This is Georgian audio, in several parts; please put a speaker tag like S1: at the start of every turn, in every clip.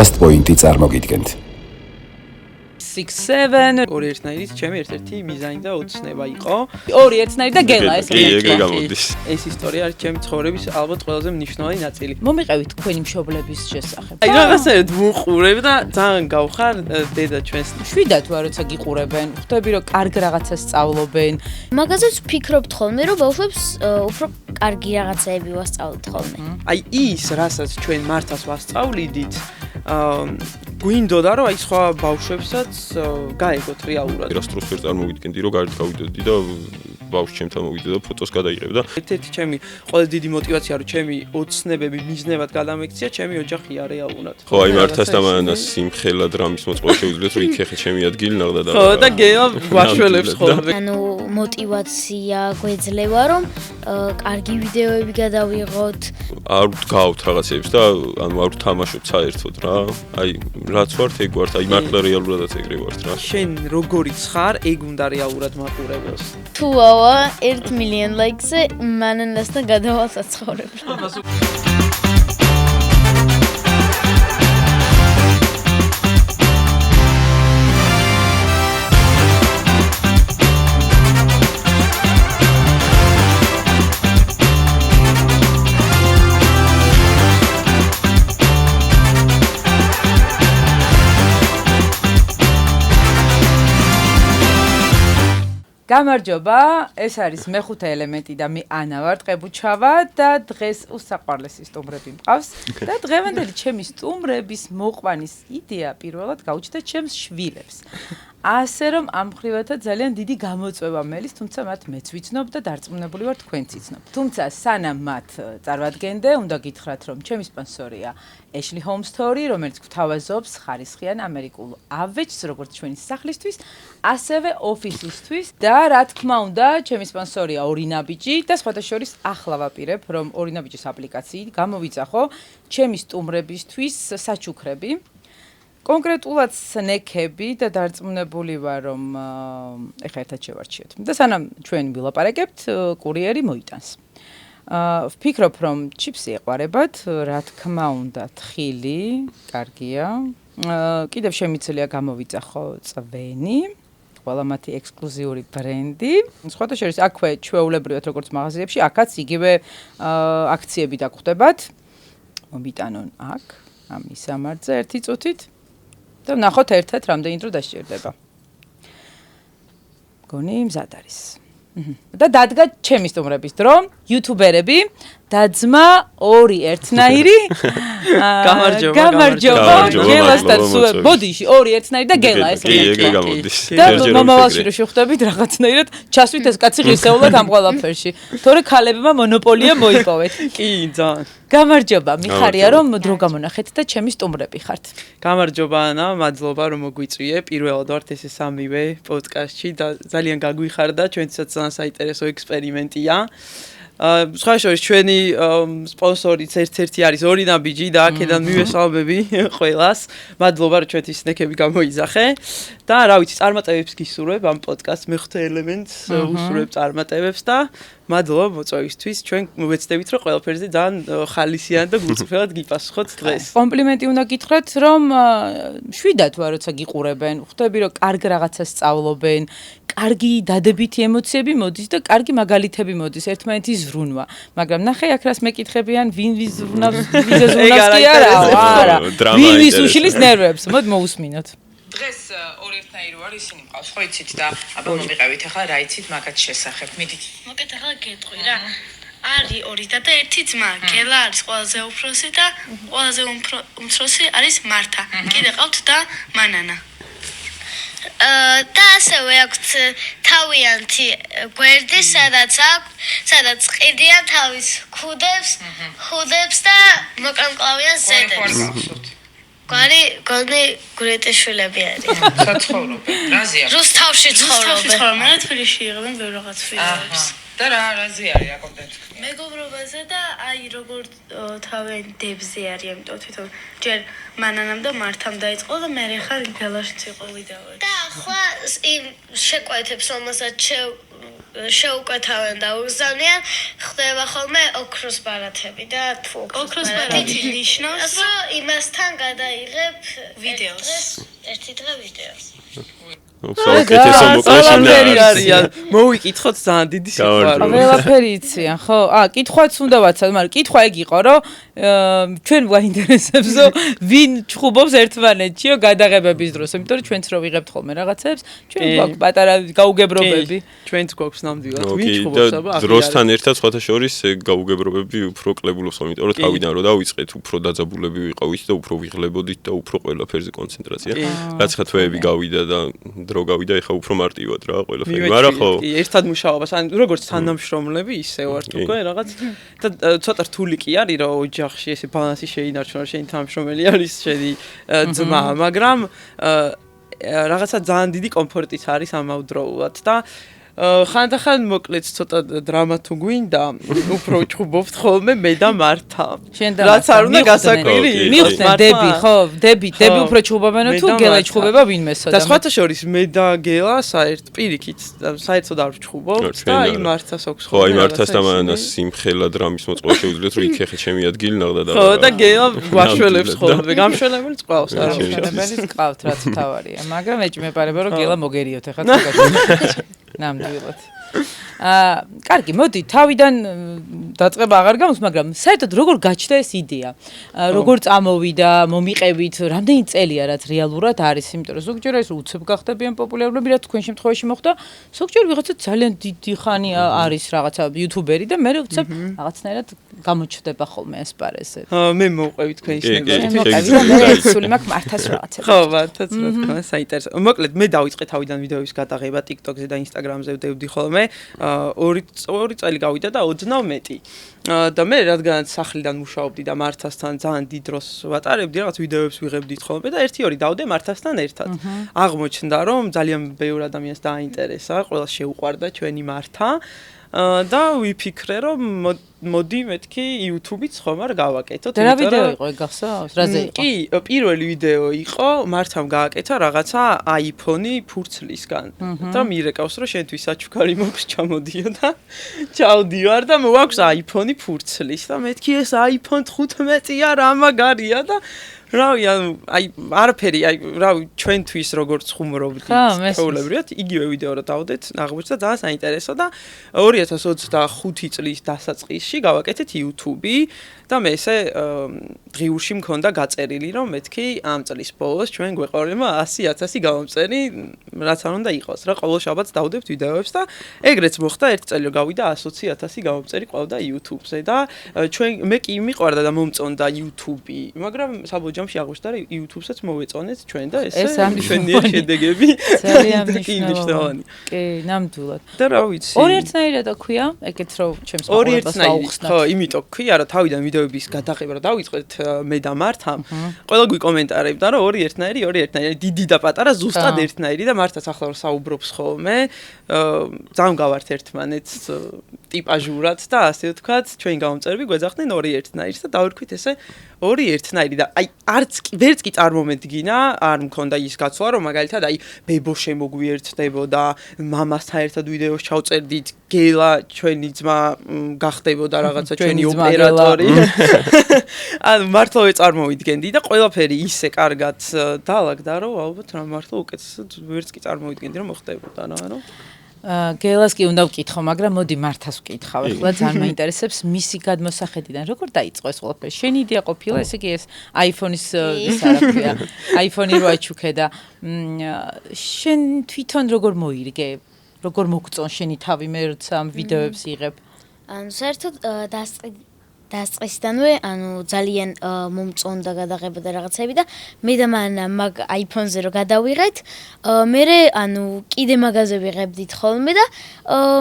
S1: პოდკასტ პოინტი წარმოგიდგენთ.
S2: 6-7 ორი ერთნაირით ჩემი ერთ-ერთი მიზანი და ოცნება იყო. ორი ერთნაირი და გელა ეს
S3: გამოდის.
S2: ეს ისტორია არის ჩემი ცხოვრების ალბათ ყველაზე მნიშვნელოვანი ნაწილი.
S4: მომიყევით თქვენი მშობლების შესახებ.
S2: აი რაღაცა ვუყურებ და ძალიან გავხარ დედა ჩვენს.
S4: შვიდათ ვარ როცა გიყურებენ, ხვდები რომ კარგ რაღაცას სწავლობენ.
S5: მაგაზეც ვფიქრობთ ხოლმე რომ ბავშვებს უფრო კარგი რაღაცეები ვასწავლოთ ხოლმე.
S2: აი ის რასაც ჩვენ მართავს ვასწავლიდით გვინდოდა რომ აი სხვა ბავშვებსაც გაეგოთ რეალურად.
S3: რასდროს ვერ წარმოვიდგენდი რომ გარეთ გავიდოდი და ბავშვ ჩემთან მოვიდოდა ფოტოს გადაიღებ და
S2: ერთ-ერთი ჩემი ყველაზე დიდი мотиваცია რომ ჩემი ოცნებები მიზნებად გადამექცია ჩემი ოჯახია რეალურად.
S3: ხო აი მართას და მანას სიმხელა დრამის მოწყობა შეუძლიათ რომ იქ ჩემი ადგილი ნახდა და
S2: ხო და გელა გვაშველებს ხოლმე.
S5: ანუ мотиваცია გვეძლევა რომ კარგი ვიდეოები გადავიღოთ.
S3: არ ვდგავთ რაღაცებს და ანუ არ ვთამაშობ საერთოდ რა. აი რაც ვართ ეგ ვართ, აი მართლა რეალურადაც ეგრე ვართ რა.
S2: შენ როგორიც ხარ, ეგ უნდა რეალურად მაყურებელს.
S5: თუ ავა 1 მილიონ ლაიქზე მანანასთან გადავალსაცხოვრებ.
S4: გამარჯობა, ეს არის მეხუთე ელემენტი და მე ანა ვარ, ტყებუჩავა და დღეს უსაყვარლესი სტუმრები მყავს და დღევანდელი ჩემი სტუმრების მოყვანის იდეა პირველად გაუჩნდა ჩემს შვილებს. ასე რომ ამ მხრივათაც ძალიან დიდი გამოწვევა მელის, თუმცა მათ მეც ვიცნობ და დარწმუნებული ვარ თქვენც იცნობ. თუმცა სანამ მათ წარვადგენდე, უნდა გითხრათ, რომ ჩემი სპონსორია Ashley Home Story, რომელიც გვთავაზობს ხარისხიან ამერიკულ ავეჯს, როგორც ჩვენი სახლისთვის, ასევე ოფისისთვის და რა თქმა უნდა, ჩემი სპონსორია ორინაბიჯი და სხვათა შორის ახლა ვაპირებ, რომ ორინაბიჯის აპლიკაციით გამოვიძახო ჩემი სტუმრებისთვის საჩუქრები. კონკრეტულად სნექები და დარწმუნებული ვარ, რომ ეხლა ერთად შევარჩიოთ. და სანამ ჩვენ ვილაპარაკებთ, კურიერი მოიტანს. ვფიქრობ, რომ ჩიპსი ეყვარებათ, რა თქმა უნდა, თხილი, კარგია. კიდევ შემიძლია გამოვიძახო წვენი, ყველა მათი ექსკლუზიური ბრენდი. სხვათა შორის აქვე ჩვეულებრივად როგორც მაღაზიებში, აქაც იგივე აქციები დაგხვდებათ. მომიტანონ აქ, ამ მისამართზე ერთი წუთით. და ნახოთ ერთად რამდენი დრო დასჭირდება. გონი მზად არის. და დადგა ჩემი სტუმრების დრო, იუთუბერები და ძმა ორი ერთნაირი. გამარჯობა. გელასთან ბოდიში ორი ერთნაირი და გელა ეს
S3: ეგრე გამოდის.
S4: და მომავალში რომ შევხვდებით რაღაცნაირად ჩასვით ეს კაცი ღირსეულად ამ ყველაფერში. თორე ქალებმა მონოპოლია მოიპოვეთ.
S2: კი, ძალიან.
S4: გამარჯობა, მიხარია რომ დრო გამონახეთ და ჩემი სტუმრები ხართ.
S2: გამარჯობა ანა, მადლობა რომ მოგვიწვიე. პირველად ვართ ესე სამივე პოდკასტში და ძალიან გაგვიხარდა, ჩვენთვისაც ძალიან საინტერესო ექსპერიმენტია. სხვა შორის ჩვენი სპონსორიც ერთ-ერთი არის ორინაბიჯი და აქედან მივესალმები ყველას. მადლობა რომ ჩვენთვის სნექები გამოიძახე. და რა ვიცი, წარმატებებს გისურვებ ამ პოდკასტს მეხუთე ელემენტს უსურვებ წარმატებებს და მადლობა მოწვევისთვის. ჩვენ მოვეცდებით რომ ყველაფერზე ძალიან ხალისიან და გულწრფელად გიპასუხოთ დღეს.
S4: კომპლიმენტი უნდა გითხრათ, რომ შვიდათ ვარ როცა გიყურებენ, ხვდები რომ კარგ რაღაცას სწავლობენ, კარგი დადებითი ემოციები მოდის და კარგი მაგალითები მოდის ერთმანეთის ზრუნვა. მაგრამ ნახე აქ რას მეკითხებიან, ვინ ვის ზრუნავს, ვიზე ზრუნავს კი არა. ვინ ვის უშლის ნერვებს. მოდი მოусმინოთ. დღეს ორი ერთნაირი ვარ, ისინი მყავს, ხო იცით და აბა მომიყევით ახლა რა იცით მაგათ შესახებ. მიდით.
S6: მოკეთ ახლა გეტყვი რა. არის ორი და ერთი ძმა. გელა არის ყველაზე უფროსი და ყველაზე უმცროსი არის მართა. კიდე ყავთ და მანანა.
S5: და ასევე აქვთ თავიანთი გვერდი, სადაც ყიდიან თავის ხუდებს და მოკამკლავიან ზედებს. გონი გურეტიშვილები არის.
S4: საცხოვრობენ. რაზეა?
S6: რუსთავში ცხოვრობენ. მე თბილისში იღებენ ბევრ რაღაც ვიდეოებს.
S4: და რაზე არის აკონტენტი?
S6: მეგობრობაზე და აი როგორ თავენ დებზე არის, ამიტომ თვითონ ჯერ მანანამ და მართამ დაიწყო და მე ხარ გელაშიც იყო ვიდეოები.
S5: და ახლა იმ შეკვეთებს, რომელსაც
S6: შეუკვეთავენ და უგზავნიან, ხდება ხოლმე ოქროს ბარათები და თუ ოქროს ბარათი ნიშნავს, რომ იმასთან გადაიღებ ვიდეოს. ერთი დღე ვიდეოს.
S3: საუკეთესო მოკლეშინაა.
S2: არიან. მოვიკითხოთ ძალიან დიდი სიყვარული.
S4: ყველაფერი იციან, ხო? კითხვაც უნდა ვაცადო, მაგრამ კითხვა ეგ იყო, რომ ჩვენ გვაინტერესებს, რომ ვინ ჩხუბობს ერთმანეთშიო გადაღებების დროს, იმიტომ რომ ჩვენც რო ვიღებთ ხოლმე რაღაცებს, ჩვენ გვაქვს პატარა გაუგებრობები.
S2: ჩვენც გვაქვს ნამდვილად. ვინ
S3: ოკეი,
S2: ჩხუბობს, აბა?
S3: და დროსთან ერთად სხვათა შორის გაუგებრობები უფრო კლებულობს, იმიტომ რომ თავიდან რო დავიწყეთ, უფრო დაძაბულები ვიყავით და უფრო ვიღლებოდით და უფრო ყველაფერზე კონცენტრაცია. რაც ხა თვეები გავიდა და დრო გავიდა, ეხა უფრო მარტივად რა ყველაფერი. მაგრამ ხო,
S2: ერთად მუშაობას, ან როგორც თანამშრომლები ისე ვართ უკვე რაღაც და ცოტა რთული კი არის, რომ ოჯახში ესე ბალანსი შეინარჩუნო, რომ შენი თანამშრომელი არის შენი ძმა, მაგრამ რაღაცა ძალიან დიდი კომფორტიც არის ამავდროულად და ხანდახან მოკლედ ცოტა დრამა თუ გვინდა, უფრო ჩხუბობთ ხოლმე მე და მართა. რაც არ უნდა გასაკვირი.
S4: მივხვდნენ დები, ხო? დები უფრო ჩხუბობენ თუ გელა ჩხუბება ვინმესო.
S2: და სხვათა შორის მე და გელა პირიქით საერთოდ არ ვჩხუბობთ და აი მართას აქვს
S3: ხო, აი მართას და მანას სიმხელა დრამის მოწყობა შეუძლიათ, რომ იქ ეხე ჩემი ადგილი ნახდა და
S2: ხო და გელა გვაშველებს ხოლმე, გამშველებელს ყავს არა.
S4: გამშველებელს ყავთ, რაც თავარია, მაგრამ ეჭი მეპარება რომ გელა მოგერიოთ ეხლა თქვენ. ნამდვილად. კარგი, მოდი, თავიდან დაწყება აღარ გამოქვს, მაგრამ საერთოდ როგორ გაჩნდა ეს იდეა? როგორ წამოვიდა, მომიყევით, რამდენი წელია რაც რეალურად არის, იმიტომ რომ ზოგჯერ ეს უცებ გახდებიან პოპულარულები, რაც თქვენ შემთხვევაში მოხდა, ზოგჯერ ვიღაცა ძალიან დიდი ხანი არის რაღაცა იუთუბერი და მე უცებ რაღაცნაირად გამოჩნდება ხოლმე ასპარეზზე.
S2: მე მოვყვევი თქვენი შეგებით.
S4: სული მაქვს მართას რაღაცა.
S2: ხო, მართაც რა თქმა უნდა, საინტერესო. მოკლედ მე დავიწყე თავიდან ვიდეოების გადაღება TikTok-ზე და Instagram-ზე ვდევდი ხოლმე. ორი წელი გავიდა და ოდნავ მეტი. და მე რადგანაც სახლიდან მუშაობდი და მართასთან ძალიან დიდ დროს ვატარებდი, რაღაც ვიდეოებს ვიღებდით ხოლმე და 1-2 დავდე მართასთან ერთად. აღმოჩნდა, რომ ძალიან ბევრ ადამიანს დააინტერესა, ყველას შეუყვარდა ჩვენი მართა. და ვიფიქრე, რომ მოდი მეთქი YouTube-იც ხომ არ გავაკეთოთ.
S4: და რა ვიდეო იყო ეგ გახსოვს? რაზე იყო?
S2: კი, პირველი ვიდეო იყო, მართამ გააკეთა რაღაცა iPhone-ი ფურცლისგან. და მირეკავს, რომ შენთვის საჩუქარი მოქვს, ჩამოდიო და ჩავდივარ და მოაქვს iPhone-ი ფურცლის და მეთქი ეს iPhone 15-ია, რა მაგარია და რავი, აი არაფერი, აი რავი, ჩვენთვის როგორც ხუმრობთ ჩვეულებრივად, იგივე ვიდეო რა დავდეთ, აღმოჩნდა ძალიან საინტერესო და 2025 წლის დასაწყისში გავაკეთეთ YouTube-ი და მე ესე დღიურში მქონდა გაწერილი, რომ მეთქი ამ წლის ბოლოს ჩვენ გვეყოლება 100,000 გამომწერი, რაც არ უნდა იყოს რა, ყოველ შაბათს დავდებთ ვიდეოებს და ეგრეც მოხდა, ერთ წელი რომ გავიდა 120,000 გამომწერი ყავდა YouTube-ზე და ჩვენ მე კი მიყვარდა და მომწონდა YouTube-ი, მაგრამ საბოჯამში აღმოჩნდა, რომ YouTube-საც მოვეწონეთ ჩვენ და ესე ჩვენი შედეგები
S4: ძალიან მნიშვნელოვანი. კი, ნამდვილად.
S2: და რა ვიცი.
S4: ორი ერთნაირად აქვია, ეგეც რომ ჩემს მაყურებლობას აუხსნათ.
S2: ხო, იმიტომ ქვია, რომ თავიდან ვიდეოების გადაღება რა დავიწყეთ მე და მართამ. ყველა გვიკომენტარებდა, რომ ორი ერთნაირი, დიდი და პატარა ზუსტად ერთნაირი და მართაც ახლა რომ საუბრობს ხოლმე, ძალიან გავართ ერთმანეთს ტიპაჟურად და ასე ვთქვათ, ჩვენი გამომწერები გვეძახდნენ ორი ერთნაირს და დავირქვით ესე ორი ერთნაირი და აი ვერც კი წარმომედგინა, არ მქონდა ის გაცვლა, რომ მაგალითად აი ბებო შემოგვიერთდებოდა, მამასთან ერთად ვიდეოს ჩავწერდით, გელა ჩვენი ძმა გახდებოდა რაღაცა ჩვენი ოპერატორი. ანუ მართლავე წარმოვიდგენდი და ყველაფერი ისე კარგად დაალაგდა, რომ ალბათ რა მართლა უკეთესად ვერც კი წარმოვიდგენდი, რომ მოხდებოდა რა, რომ
S4: გელას კი უნდა ვკითხო, მაგრამ მოდი მართას ვკითხავ. ახლა ძალიან მაინტერესებს მისი გადმოსახედიდან. როგორ დაიწყო ეს ყველაფერი? შენი იდეა ყოფილა, ესე იგი ეს iPhone-ის ის არა ქვია. iPhone-ი რო აჩუქე და შენ თვითონ როგორ მოირგე? როგორ მოგწონ შენი თავი მე როცა ამ ვიდეოებს იღებ?
S5: ანუ საერთოდ დასწრისთანვე, ანუ ძალიან მომწონდა გადაღება და რაღაცები და მე და მან მაგ iPhone-ზე რო გადავიღეთ, მე ანუ კიდე მაგაზე ვიღებდით ხოლმე და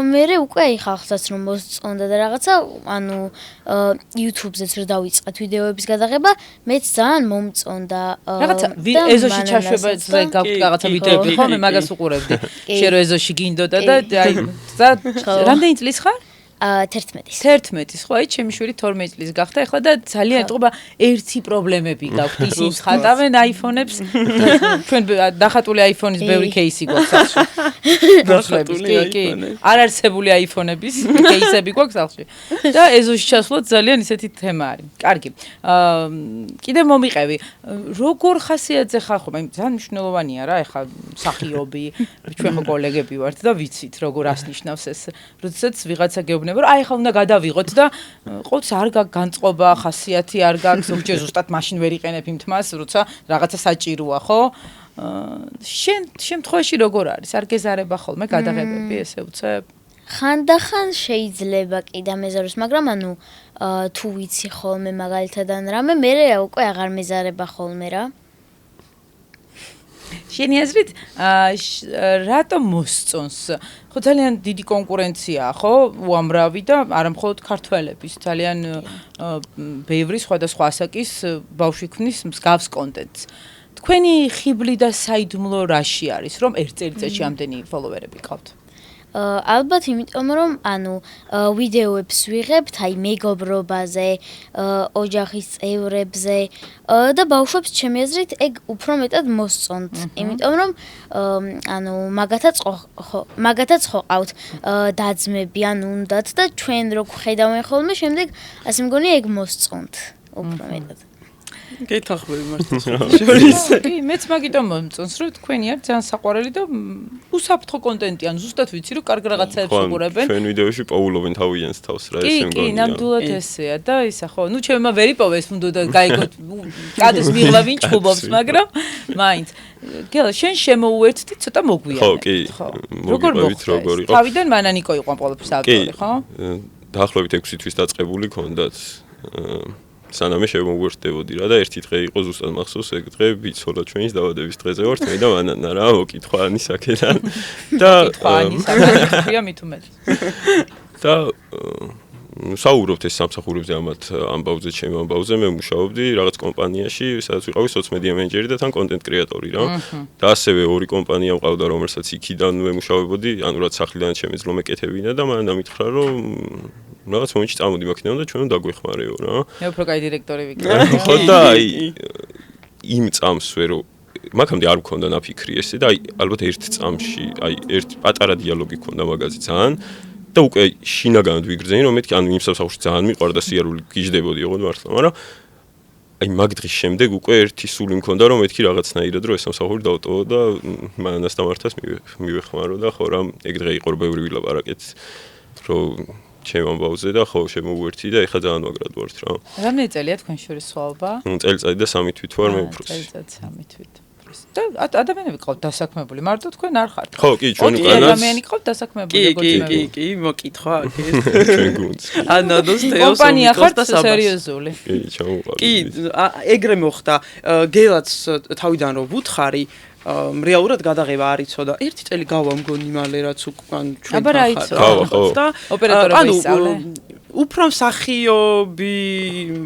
S5: მე უკვე აი ხალხსაც რომ მოსწონდა და რაღაცა, ანუ YouTube-ზეც რო დავიწყეთ ვიდეოების გადაღება, მეც ძალიან მომწონდა.
S4: რაღაცა ეზოში ჩაშვებაზე გაქვთ რაღაცა ვიდეოები ხოლმე მაგას უყურებდი. შენ რო ეზოში გინდოდა და აი რამდენი წლის ხარ?
S5: 11-ის.
S4: ხო, აი ჩემი შვილი 12 წლის გახდა ახლა და ძალიან ეტყობა ერთი პრობლემები გაქვთ. ისინი ხატავენ iPhone-ებს. ჩვენ დახატული iPhone-ის ბევრი кейსი გვაქვს სახში.
S2: დახატული
S4: კი. არ არსებული iPhone-ების кейსები გვაქვს სახში. და ეზოში ჩასვლოთ ძალიან ისეთი თემა არის. კარგი. კიდე მომიყევი. როგორ ხასიათზე ხარ ხო? ძალიან მნიშვნელოვანია რა, ეხლა მსახიობი, ჩვენ ხო კოლეგები ვართ და ვიცით როგორ ასნიშნავს ეს. როდესაც ვიღაცა გეუბნება, რომ აი ხა უნდა გადავიღოთ და ყოველთვის არ გაქვს განწყობა, ხასიათი არ გაქვს, ზოგჯერ ზუსტად მაშინ ვერ იყენებ იმ თმას, როცა რაღაცა საჭიროა, ხო? შენ შემთხვევაში როგორ არის? არ გეზარება ხოლმე გადაღებები, ესე უცებ?
S5: ხანდახან შეიძლება კი დამეზაროს, მაგრამ ანუ თუ ვიცი ხოლმე მაგალითად ან რამე, მე უკვე აღარ მეზარება ხოლმე რა.
S4: შენი აზრით, რატომ მოსწონს? ხო ძალიან დიდი კონკურენციაა, ხო? უამრავი და არა მხოლოდ ქართველების, ძალიან ბევრი სხვადასხვა ასაკის ბავშვი ქმნის მსგავს კონტენტს. თქვენი ხიბლი და საიდუმლო რაში არის, რომ ერთ წელიწადში ამდენი ფოლოვერები გყავთ?
S5: ალბათ იმიტომ რომ ანუ ვიდეოებს ვიღებთ აი მეგობრობაზე, ოჯახის წევრებზე და ბავშვებს ჩემი აზრით ეგ უფრო მეტად მოსწონთ. იმიტომ რომ ანუ მაგათაც ხო ყავთ დაძმები ან უნდათ და ჩვენ რო ხედავენ ხოლმე შემდეგ ასე მგონია ეგ მოსწონთ უფრო მეტად.
S2: გეთახმები მართლა შორის.
S4: კი, მეც მაგიტომ მომწონს, რომ თქვენი არ ძალიან საყვარელი და უსაფრთხო კონტენტი, ან ზუსტად ვიცი, რომ კარგ რაღაცებს უყურებენ.
S3: ჩვენ ვიდეოში პოულობენ თავიანს თავს რა ესე მგონია.
S4: კი, ნამდვილად ესეა და ისა ხო, ნუ ჩემმა ვერ იპოვეს, უნდა გაიგოთ კადრს მიღლა ვინ ჩხუბობს, მაგრამ მაინც. გელა, შენ შემოუერთდი, ცოტა მოგვიანე.
S3: ხო, კი.
S4: როგორ იყო? თავიდან მანანიკო იყო ამ ყველაფერს ავტორი, ხო?
S3: დაახლოებით 6 თვის დაწყებული ქონდათ. სანამ შემოვუერთდებოდი რა და ერთი დღე იყო ზუსტად მახსოვს ეგ დღე ბიცოლა ჩვენის დაბადების დღეზე ვართ მე და მანანა რა მოკითხვა ანისაკედან და
S4: ანისაკედან მით უმეტეს
S3: და საუბრობთ ეს სამსახურებზე ამათ ამბავზე ჩემ ამბავზე მე მუშაობდი რაღაც კომპანიაში სადაც ვიყავი სოციმედია მენეჯერი და თან კონტენტ კრეატორი რა და ასევე ორი კომპანია მყავდა რომელსაც იქიდანვე მუშაობდი ანუ რაც სახლიდან შემეძლო მეკეთებინა და მანანა მითხრა რომ რაღაც მომენტში წამოდი მაქინამ და ჩვენ დაგვეხმარეო რა.
S4: მე უფრო კაი დირექტორი ვიქნა.
S3: ხო და აი იმ წამსვე რომ მაგამდე არ მქონდა ნაფიქრი ესე და აი ალბათ ერთ წამში აი ერთ პატარა დიალოგი მქონდა მაგაზე ძალიან და უკვე შინაგანად ვიგრძენი რომ მეთქი ანუ იმ სამსახურში ძალიან მიყვარდა სიარული გიждდებოდი ოღონდ მართლა მაგრამ აი მაგ დღის შემდეგ უკვე ერთი სული მქონდა რომ მეთქი რაღაცნაირად რომ ეს სამსახური დავტოვო და მანასთან მართლაც მივეხმარო და ხო რა ეგ დღე იყო ბევრი ვილაპარაკეთ რომ ჩემ ამბავზე და ხო შემოვუერთდი და ეხლა ძალიან მაგრად ვართ რა.
S5: რამდენი წელია თქვენ შორის სხვაობა?
S3: წელიწადი და 3 თვით ვარ მე უფრო.
S4: წელიწადი 3 თვით. და ადამიანები ყავთ დასაქმებული, მარტო თქვენ არ ხართ.
S3: ხო, კი, ჩვენ უკანას.
S4: ადამიანი ყავთ დასაქმებული როგორც მე.
S2: კი, მოკითხვა კი.
S3: ჩვენ გუნდს.
S2: ანადოს თეოს
S4: კომპანია ხართ სერიოზული.
S3: კი, ჩამოყავდი.
S2: კი, ეგრე მოხდა. გელაც თავიდან რომ ვუთხარი რეალურად გადაღება არ იცოდა. ერთი წელი გავა მგონი მალე რაც უკან ჩვენ
S3: ხარ.
S2: და
S4: ოპერატორები ისწავლე.
S2: უფრო მსახიობი,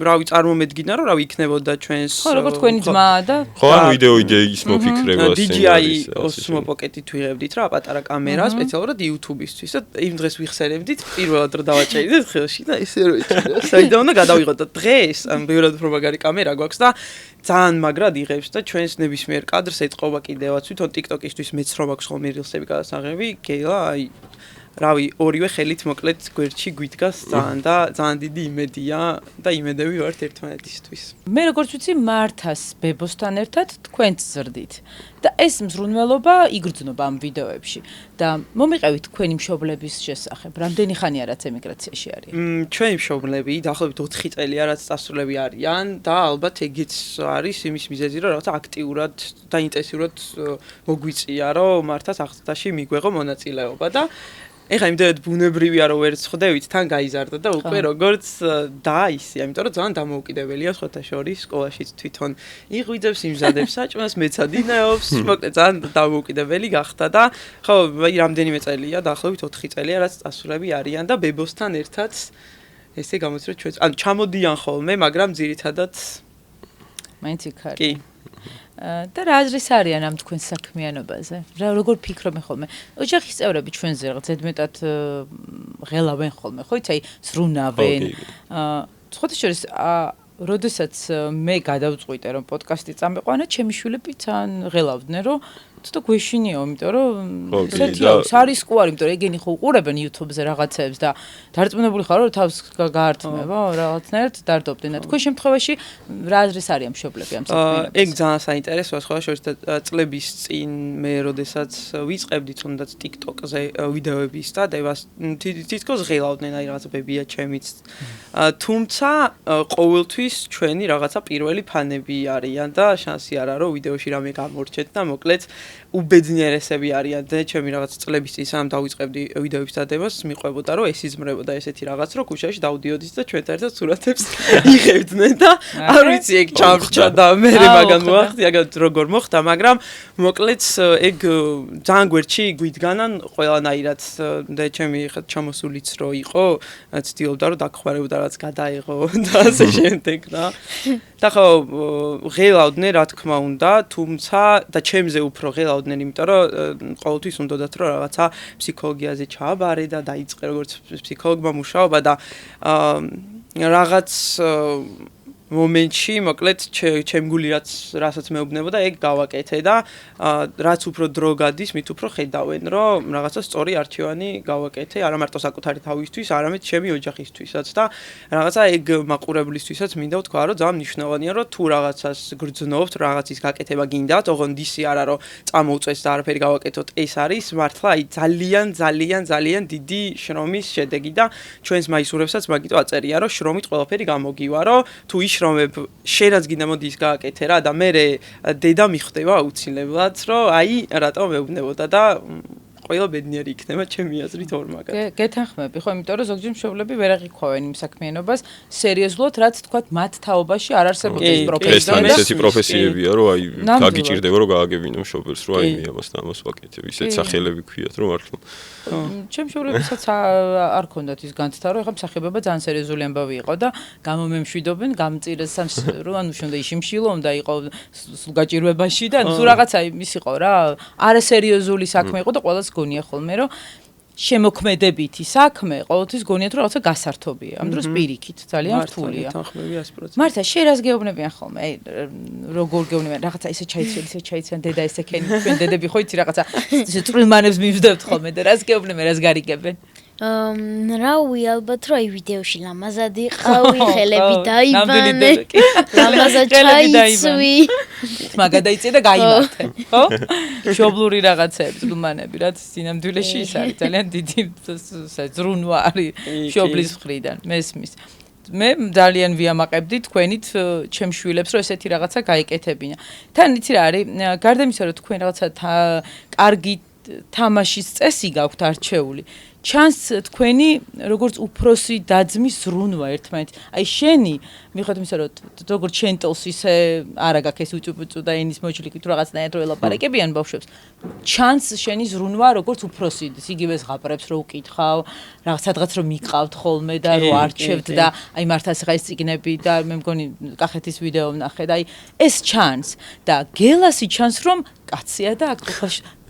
S2: რავი, წარმომედგინა რომ რავი იქნებოდა ჩვენს
S4: ხო, როგორც თქვენი ძმა და
S3: ხო, ან ვიდეო იდეის მოფიქრება
S2: DJI Osmo Pocket-ით ვიღებდით რა, პატარა კამერა სპეციალურად YouTube-ისთვის და იმ დღეს ვიხსენებდით, პირველად რომ დავაჭერიდეთ ხელში და ესე რომ იჭირა. საიდან უნდა გადავიღოთ და დღეს ამ ბევრად უფრო მაგარი კამერა გვაქვს და ძალიან მაგრად იღებს და ჩვენს ნებისმიერ კადრს ეტყობა კიდევაც თვითონ TikTok-ისთვის მეც რო მაქვს ხოლმე rilsები გადასაღები, გელა აი რავი, ორივე ხელით მოკლედ გვერდში გვითგას ძალიან და ძალიან დიდი იმედია და იმედები ვართ ერთმანეთისთვის.
S4: მე როგორც ვიცი, მართას ბებოსთან ერთად თქვენც ზრდით და ეს მზრუნველობა იგრძნობა ამ ვიდეოებში და მომიყევით თქვენი მშობლების შესახებ. რამდენი ხანია რაც ემიგრაციაში არის?
S2: ჩვენი მშობლები დაახლოებით 4 წელია რაც დასრულები არიან და ალბათ ეგეც არის იმის მიზეზი რომ რაღაცა აქტიურად და ინტენსიურად მოგვიწია რომ მართას აღზრდაში მიგვეღო მონაწილეობა და ეხლა იმდენად ბუნებრივია რომ ვერ ცხდევით თან გაიზარდა და უკვე როგორც დააისია, იმიტომ რომ ძალიან დამოუკიდებელია სხვათა შორის სკოლაშიც თვითონ იღვიძებს იმზადებს საჭმელს, მეცადინეობს, მოკლედ ძალიან დამოუკიდებელი გახდა და ხო, აი რამდენიმე წელია, დაახლოებით 4 წელია რაც დასრულები არიან და ბებოსთან ერთად ესე გამოდის რომ ჩვენ ანუ ჩამოდიან ხოლმე, მაგრამ ძირითადად
S4: მაინც იქ არის.
S2: კი.
S4: და რა აზრის არიან ამ თქვენ საქმიანობაზე? რა როგორ ფიქრობენ ხოლმე? ოჯახის წევრები ჩვენზე რაღაც ზედმეტად ღელავენ ხოლმე, ხო იცი, აი ზრუნავენ. სხვათა შორის როდესაც მე გადავწყვიტე რომ პოდკასტი წამეყვანა, ჩემი შვილებიც ან ღელავდნენ რომ ცოტა გვეშინიო, იმიტომ რომ ესეთი სარისკო არის, იმიტომ რომ ეგენი ხო უყურებენ YouTube-ზე რაღაცებს და დარწმუნებული ხარ რომ თავს გაართმევო, რაღაცნაირად დარდობდნენ. თქვენ შემთხვევაში რა აზრის არის ამ მშობლები ამ საქმეებში?
S2: ეგ ძალიან საინტერესოა, სხვა შორის წლების წინ მე როდესაც ვიწყებდი თუნდაც TikTok-ზე ვიდეოების და დევას თითქოს ღელავდნენ, აი რაღაცა ბებია ჩემიც. თუმცა ყოველთვის ჩვენი რაღაცა პირველი ფანები არიან და შანსი არა რომ ვიდეოში რამე გამორჩეთ და მოკლედ უბედნიერესები არიან და ჩემი რაღაც წლების წინ სამ დავიწყებდი ვიდეოების დადებას მიყვებოდა რომ ეს იზმრებოდა ესეთი რაღაც რომ ქუჩაში დავდიოდი და ჩვენთან ერთად სურათებს იღებდნენ და არ ვიცი ეგ ჩამრჩა და მე მაგან მოახდი აგ როგორ მოხდა მაგრამ მოკლედ ეგ ძალიან გვერდში გვიდგანან ყველანაირად და ჩემი ჩამოსულიც რო იყო ცდილობდა რომ დაგხვარებოდა რაც გადაიღო და ასე შემდეგ რა და ხო ღელავდნენ რა თქმა უნდა თუმცა და ჩემზე უფრო ღელავდნენ იმიტომ რომ ყოველთვის უნდათ რომ რაღაცა ფსიქოლოგიაზე ჩააბარე და დაიწყე როგორც ფსიქოლოგმა მუშაობა და რაღაც მომენტში მოკლედ ჩემ გული რასაც მეუბნებოდა ეგ გავაკეთე და რაც უფრო დრო გადის მით უფრო ხედავენ რომ რაღაცა სწორი არჩევანი გავაკეთე არა მარტო საკუთარი თავისთვის არამედ ჩემი ოჯახისთვისაც და რაღაცა ეგ მაყურებლისთვისაც მინდა ვთქვა რომ ძალიან მნიშვნელოვანია რომ თუ რაღაცას გრძნობთ რაღაცის გაკეთება გინდათ ოღონდ ისი არა რომ წამოუწეს და არაფერი გავაკეთოთ ეს არის მართლა აი ძალიან დიდი შრომის შედეგი და ჩვენს მაისურებსაც მაგიტო აწერია რომ შრომით ყველაფერი გამოგივა რომ თუ შრომებ შენაც გინდა მოდი ის გააკეთე რა და მე დედა მიხვდება აუცილებლად რომ აი რატომ მეუბნებოდა და ყველა ბედნიერი იქნება ჩემი აზრით ორმაგად.
S4: გეთანხმები ხო, იმიტომ რომ ზოგჯერ მშობლები ვერ აღიქვავენ იმ საქმიანობას სერიოზულად, რაც თქვათ მათ თაობაში არ არსებობს ეს პროფესია.
S3: ეს ესეთი პროფესიებია, რომ აი გაგიჭირდება რომ გააგებინო მშობელს, რომ აი მე ამას და ამას ვაკეთებ. ისეთ სახელები ქვიათ, რომ მართლა.
S4: ჩემ მშობლებსაც არ ქონდათ ის განცდა, რომ ეხლა მსახიობობა ძალიან სერიოზული ამბავი იყო და გამომემშვიდობენ, გამწირეს რომ ანუ შენდა იშიმშილო, უნდა იყო გაჭირვებაში და თუ რაღაცა ის იყო რა, არასერიოზული საქმე იყო და ყველას გონია ხოლმე რომ შემოქმედებითი საქმე ყოველთვის გონია თუ რაღაცა გასართობია ამ დროს პირიქით ძალიან რთულია მართა შენ რას გეუბნებიან ხოლმე აი როგორ გეუბნებიან რაღაცა ისე ჩაიციან დედა ესე ქენი ჩვენ დედები ხო იცი რაღაცა ისე წვრილმანებს მივსდებთ ხოლმე და რას გეუბნებიან რას გარიგებენ
S5: რავი ალბათ რომ აი ვიდეოში ლამაზად იყავი ხელები დაიბანე ლამაზად ჩაიცვი
S4: მაგადაიწე და გაიმართე ხო მშობლური რაღაცები წვრილმანები რაც სინამდვილეში ის არის ძალიან დიდი ზრუნვა არის მშობლის მხრიდან მესმის მე ძალიან ვიამაყებდი თქვენით ჩემ შვილებს რომ ესეთი რაღაცა გაიკეთებინა თან იცი რა არის გარდა იმისა რომ თქვენ რაღაცა კარგი თამაშის წესი გაქვთ არჩეული ჩანს თქვენი როგორც უფროსი დაძმის ზრუნვა ერთმანეთს. აი შენი მიხედავთ იმისა რომ როგორც შენ ტოლს ისე არა გაქვს ეს უწუწუ და ენის მოჭლიკით რაღაცნაირად რო ელაპარაკებიან ბავშვებს. ჩანს შენი ზრუნვა როგორც უფროსი იგივე ზღაპრებს რო უკითხავ, რაღაცადღაც რო მიყავთ ხოლმე და რო არჩევთ და აი მართლაც ხა ეს ციგნები და მე მგონი კახეთის ვიდეო ვნახე და აი ეს ჩანს და გელასი ჩანს რომ კაცია და აქ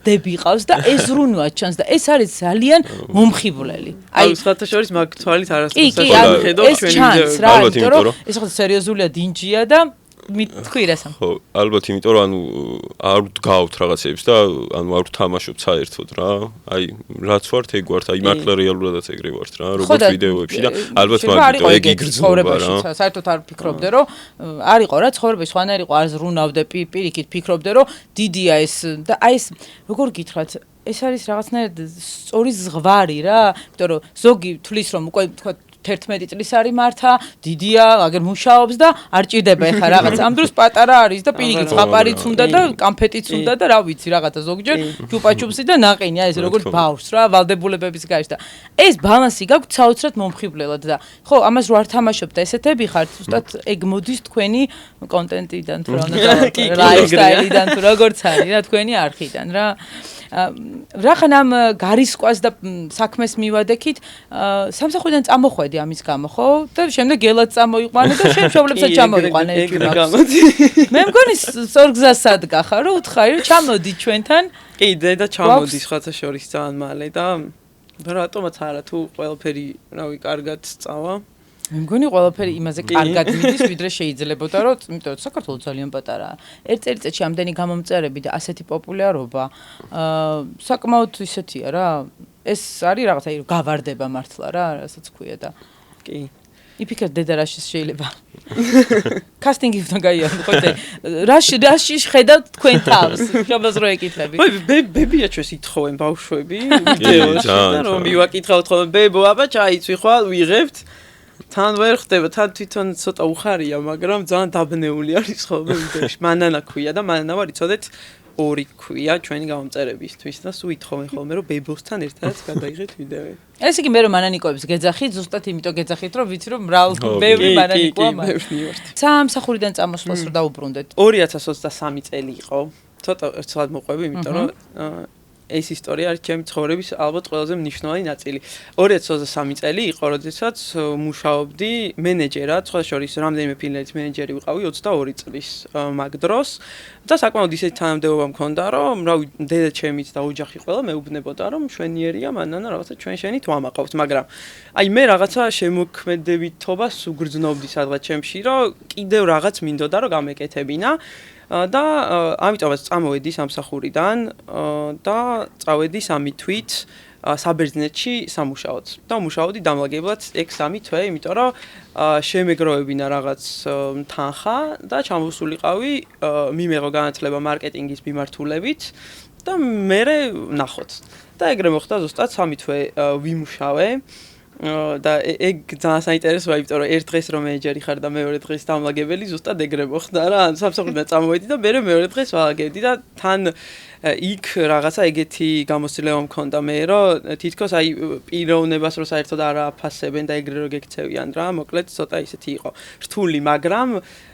S4: დები ყავს და ეს ზრუნვა ჩანს და ეს არის ძალიან მომხიბვლელი.
S2: აი სხვათა შორის მაგ თვალით არასდროს
S4: ხედავ ჩვენი ვიდეო. იმიტომ რომ ეს ხო სერიოზულია დინჯია და თქვი რასამ.
S3: ხო, ალბათ იმიტომ რომ ანუ არ ვდგავთ რაღაცებს და ანუ არ ვთამაშობ საერთოდ რა. აი რაც ვართ ეგ ვართ, აი მართლა რეალურადაც ეგრე ვართ რა, როგორც ვიდეოებში და ალბათ მაგიტო ეგ იგრძნობა რა.
S4: საერთოდ არ ფიქრობდე რომ არ იყო რა ცხოვრებაში სხვანაირ იყო არ ზრუნავდე პირიქით ფიქრობდე რომ დიდია ეს და აი ეს როგორ გითხრათ ეს არის რაღაცნაირად სწორი ზღვარი რა, იმიტომ რომ ზოგი თulis რომ უკვე თქვა 11 წლის არის მართა, დიდია, აგერ მუშაობს და არ ჭირდება ეხა რაღაც. ამ დროს პატარა არის და პირიქით ზღაპარიც უნდა და კამფეტიც უნდა და რა ვიცი რაღაცა ზოგჯერ ჩუპაჩუპსი და ნაყინი აი ეს როგორც ბავშვს რა, ვალდებულებების გარშ და ეს ბალანსი გაქვთ საოცრად მომხიბვლელად და ხო, ამას რო არ თამაშობ და ესეთები ხართ, ზუსტად ეგ მოდის თქვენი კონტენტიდან თუ რა უნდა ლაიფსტაილიდან თუ როგორც არის რა თქვენი არხიდან რა. რახან ამ გარისკვას და საქმეს მივადექით, სამსახურიდან წამოხვედი ამის გამო, ხო? და შემდეგ გელად წამოიყვანე და შენ მშობლებსაც ჩამოიყვანე ეს. მე მგონი სწორგზას სადგა ხარ, რომ უთხარი რომ ჩამოდი ჩვენთან.
S2: კი, დედა ჩამოდის ხათა შორის ძალიან მალე და რატომაც არა თუ ყველაფერი, რავი, კარგად წავა.
S4: მე მგონი ყველაფერი იმაზე კარგად მიდის, ვიდრე შეიძლებოდა, რომ იმიტომ საქართველოს ძალიან პატარაა. ერთ წელიწადში ამდენი გამომწერები და ასეთი პოპულარობა, საკმაოდ ისეთია რა. ეს არის რაღაცა გავარდება მართლა რა, რასაც ქვია და
S2: კი.
S4: იფიქრე დედა რაში შეიძლება. კასტინგი უნდა გაიაროთ, ხო და რაში ხედავთ თქვენ თავს, შობლას რო ეკითხები.
S2: ბებია ჩვენს ითხოვენ ბავშვები ვიდეოში და რომ მივაკითხავთ ხოლმე ბებო, აბა ჩაიცვი ხვალ ვიღებთ. თან ვერ ხდება, თან თვითონ ცოტა უხარია, მაგრამ ძალიან დაბნეული არის ხოლმე ვიდეოში. მანანა ქვია და მანანა ვარ იცოდეთ 2 ქვია ჩვენი გამომწერებისთვის და სულ ითხოვენ ხოლმე რომ ბებოსთან ერთადაც გადაიღეთ ვიდეოები.
S4: ეს იგი მე რომ მანანიკოებს გეძახით, ზუსტად იმიტომ გეძახით, რომ ვიცი რომ ბევრი მანანიკოა მაქვს. სამსახურიდან წამოსვლას რო დაუბრუნდეთ.
S2: 2023 წელი იყო. ცოტა მოყვები, იმიტომ რომ ეს ისტორია არის ჩემი ცხოვრების ალბათ ყველაზე მნიშვნელოვანი ნაწილი. 2023 წელი იყო, როდესაც მუშაობდი მენეჯერად, სხვა შორის რამდენიმე ფინალის მენეჯერი ვიყავი 22 წლის მაგ დროს და საკმაოდ ისეთი თანამდებობა მქონდა, რომ რავი, დედა ჩემიც და ოჯახი ყველა მეუბნებოდა, რომ მშვენიერია, მანანა რაღაცა ჩვენ შენით ვამაყავთ, მაგრამ აი მე რაღაცა შემოქმედებითობას უგრძნობდი სადღაც ჩემში, რომ კიდევ რაღაც მინდოდა, რომ გამეკეთებინა. და ამიტომაც წამოვედი სამსახურიდან და წავედი 3 თვით საბერძნეთში სამუშაოდ. და მუშაობდი დამლაგებლად 6-3 თვე, იმიტომ რომ შემეგროვებინა რაღაც თანხა და ჩამოსულიყავი მიმეღო განათლება მარკეტინგის მიმართულებით და მე ნახოთ. და ეგრე მოხდა ზუსტად 3 თვე ვიმუშავე. და ეგ ძალიან საინტერესოა, იმიტომ რომ ერთ დღეს რომ მენეჯერი ხარ და მეორე დღეს დამლაგებელი, ზუსტად ეგრე მოხდა რა. სამსახურიდან წამოვედი და მე მეორე დღეს ვალაგებდი და თან იქ რაღაცა ეგეთი გამოცდილება მქონდა მე, რომ თითქოს აი პიროვნებას რო საერთოდ არ აფასებენ და ეგრე რო გექცევიან რა. მოკლედ ცოტა ისეთი იყო. რთული, მაგრამ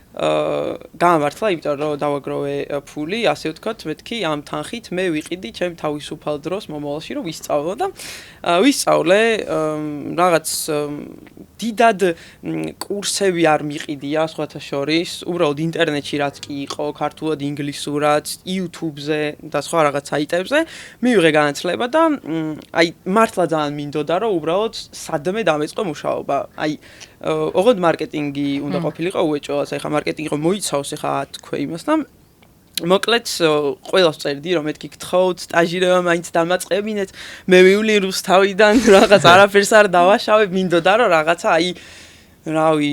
S2: გამართლა, იმიტომ რომ დავაგროვე ფული, ასე ვთქვათ, მეთქი ამ თანხით მე ვიყიდი ჩემ თავისუფალ დროს მომავალში რომ ვისწავლო და ვისწავლე რაღაც დიდად კურსები არ მიყიდია სხვათა შორის, უბრალოდ ინტერნეტში რაც კი იყო, ქართულად, ინგლისურად, YouTube-ზე და სხვა რაღაც საიტებზე მივიღე განათლება და აი მართლა ძალიან მინდოდა რომ უბრალოდ სადმე დამეწყო მუშაობა. აი ოღონდ მარკეტინგი უნდა ყოფილიყო უეჭველას, ეხა მარკეტინგი ხო მოიცავს ეხა თქვე იმას და მოკლედ ყველას წერდი რომ მეთქი გთხოვთ სტაჟირება მაინც დამაწყებინეთ, მე ვივლი რუსთავიდან რაღაც არაფერს არ დავაშავებ, მინდოდა რომ რაღაცა აი რავი,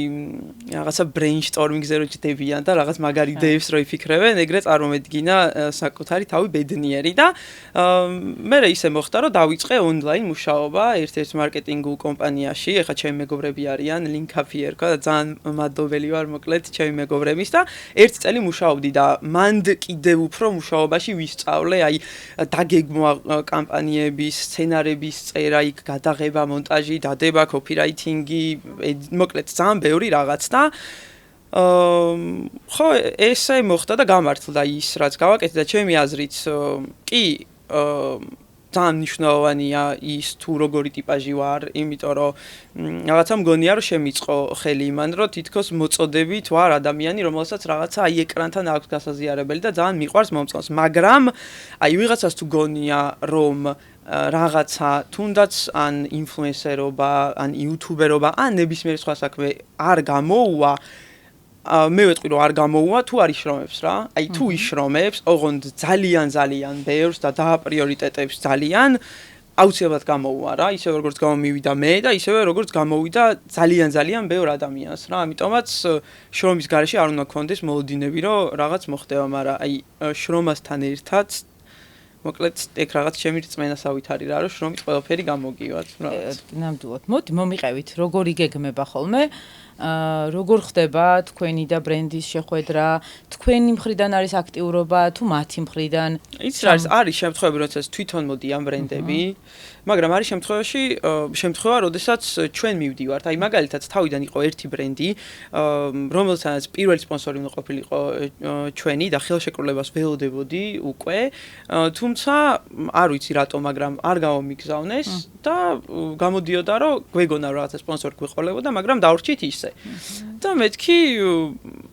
S2: რაღაცა ბრეინშტორმინგზე რო ჯდებიან და რაღაც მაგარი იდეებს რო იფიქრებენ, ეგრე წარმომედგინა საკუთარი თავი ბედნიერი და მე ისე მოხდა, რომ დავიწყე ონლაინ მუშაობა ერთ-ერთ მარკეტინგულ კომპანიაში, ეხა ჩემი მეგობრები არიან, ლინკაფი ერქვა და ძალიან მადლობელი ვარ მოკლედ ჩემი მეგობრების და 1 წელი მუშაობდი და მანდ კიდევ უფრო მუშაობაში ვისწავლე, აი დაგეგმვა კამპანიების, სცენარების წერა, იქ გადაღება, მონტაჟი, დადება, კოპირაითინგი, მოკლედ ძალიან ბევრი რაღაც და ხო ესე მოხდა და გამართლდა ის რაც გავაკეთე და ჩემი აზრით კი ძალიან მნიშვნელოვანია ის თუ როგორი ტიპაჟი ვარ, იმიტომ რომ რაღაცა მგონია რომ შემიწყო ხელი იმან რომ თითქოს მოწოდებით ვარ ადამიანი რომელსაც რაღაცა აი ეკრანთან აქვს გასაზიარებელი და ძალიან მიყვარს მომწონს, მაგრამ აი ვიღაცას თუ გონია რომ რაღაცა თუნდაც ან ინფლუენსერობა, ან იუთუბერობა, ან ნებისმიერ სხვა საქმე არ გამოუვა, მე ვეტყვი რომ არ გამოუვა თუ არ იშრომებს რა. აი თუ იშრომებს, ოღონდ ძალიან ბევრს და დააპრიორიტეტებს ძალიან აუცილებლად გამოუვა რა, ისე როგორც გამომივიდა მე და ისევე როგორც გამოვიდა ძალიან ბევრ ადამიანს რა. ამიტომაც შრომის გარეშე არ უნდა გქონდეს მოლოდინები რომ რაღაც მოხდება, მაგრამ აი შრომასთან ერთად მოკლედ ეგ რაღაც ჩემი რწმენასავით არის რა, რომ შრომით ყველაფერი გამოგივათ.
S4: ნამდვილად. მოდი მომიყევით, როგორ იგეგმება ხოლმე, როგორ ხდება თქვენი და ბრენდის შეხვედრა, თქვენი მხრიდან არის აქტიურობა თუ მათი მხრიდან?
S2: იცი არის შემთხვევები, როდესაც თვითონ მოდიან ბრენდები, მაგრამ არის შემთხვევა, როდესაც ჩვენ მივდივართ. აი მაგალითად თავიდან იყო ერთი ბრენდი, რომელსაც პირველი სპონსორი უნდა ყოფილიყო ჩვენი და ხელშეკრულებას ველოდებოდი უკვე, თუმცა თუმცა არ ვიცი რატომ, მაგრამ არ გამომიგზავნეს და გამოდიოდა რომ გვეგონა რომ რაღაცა სპონსორი გვიყოლებოდა, მაგრამ დავრჩით ისე. და მეთქი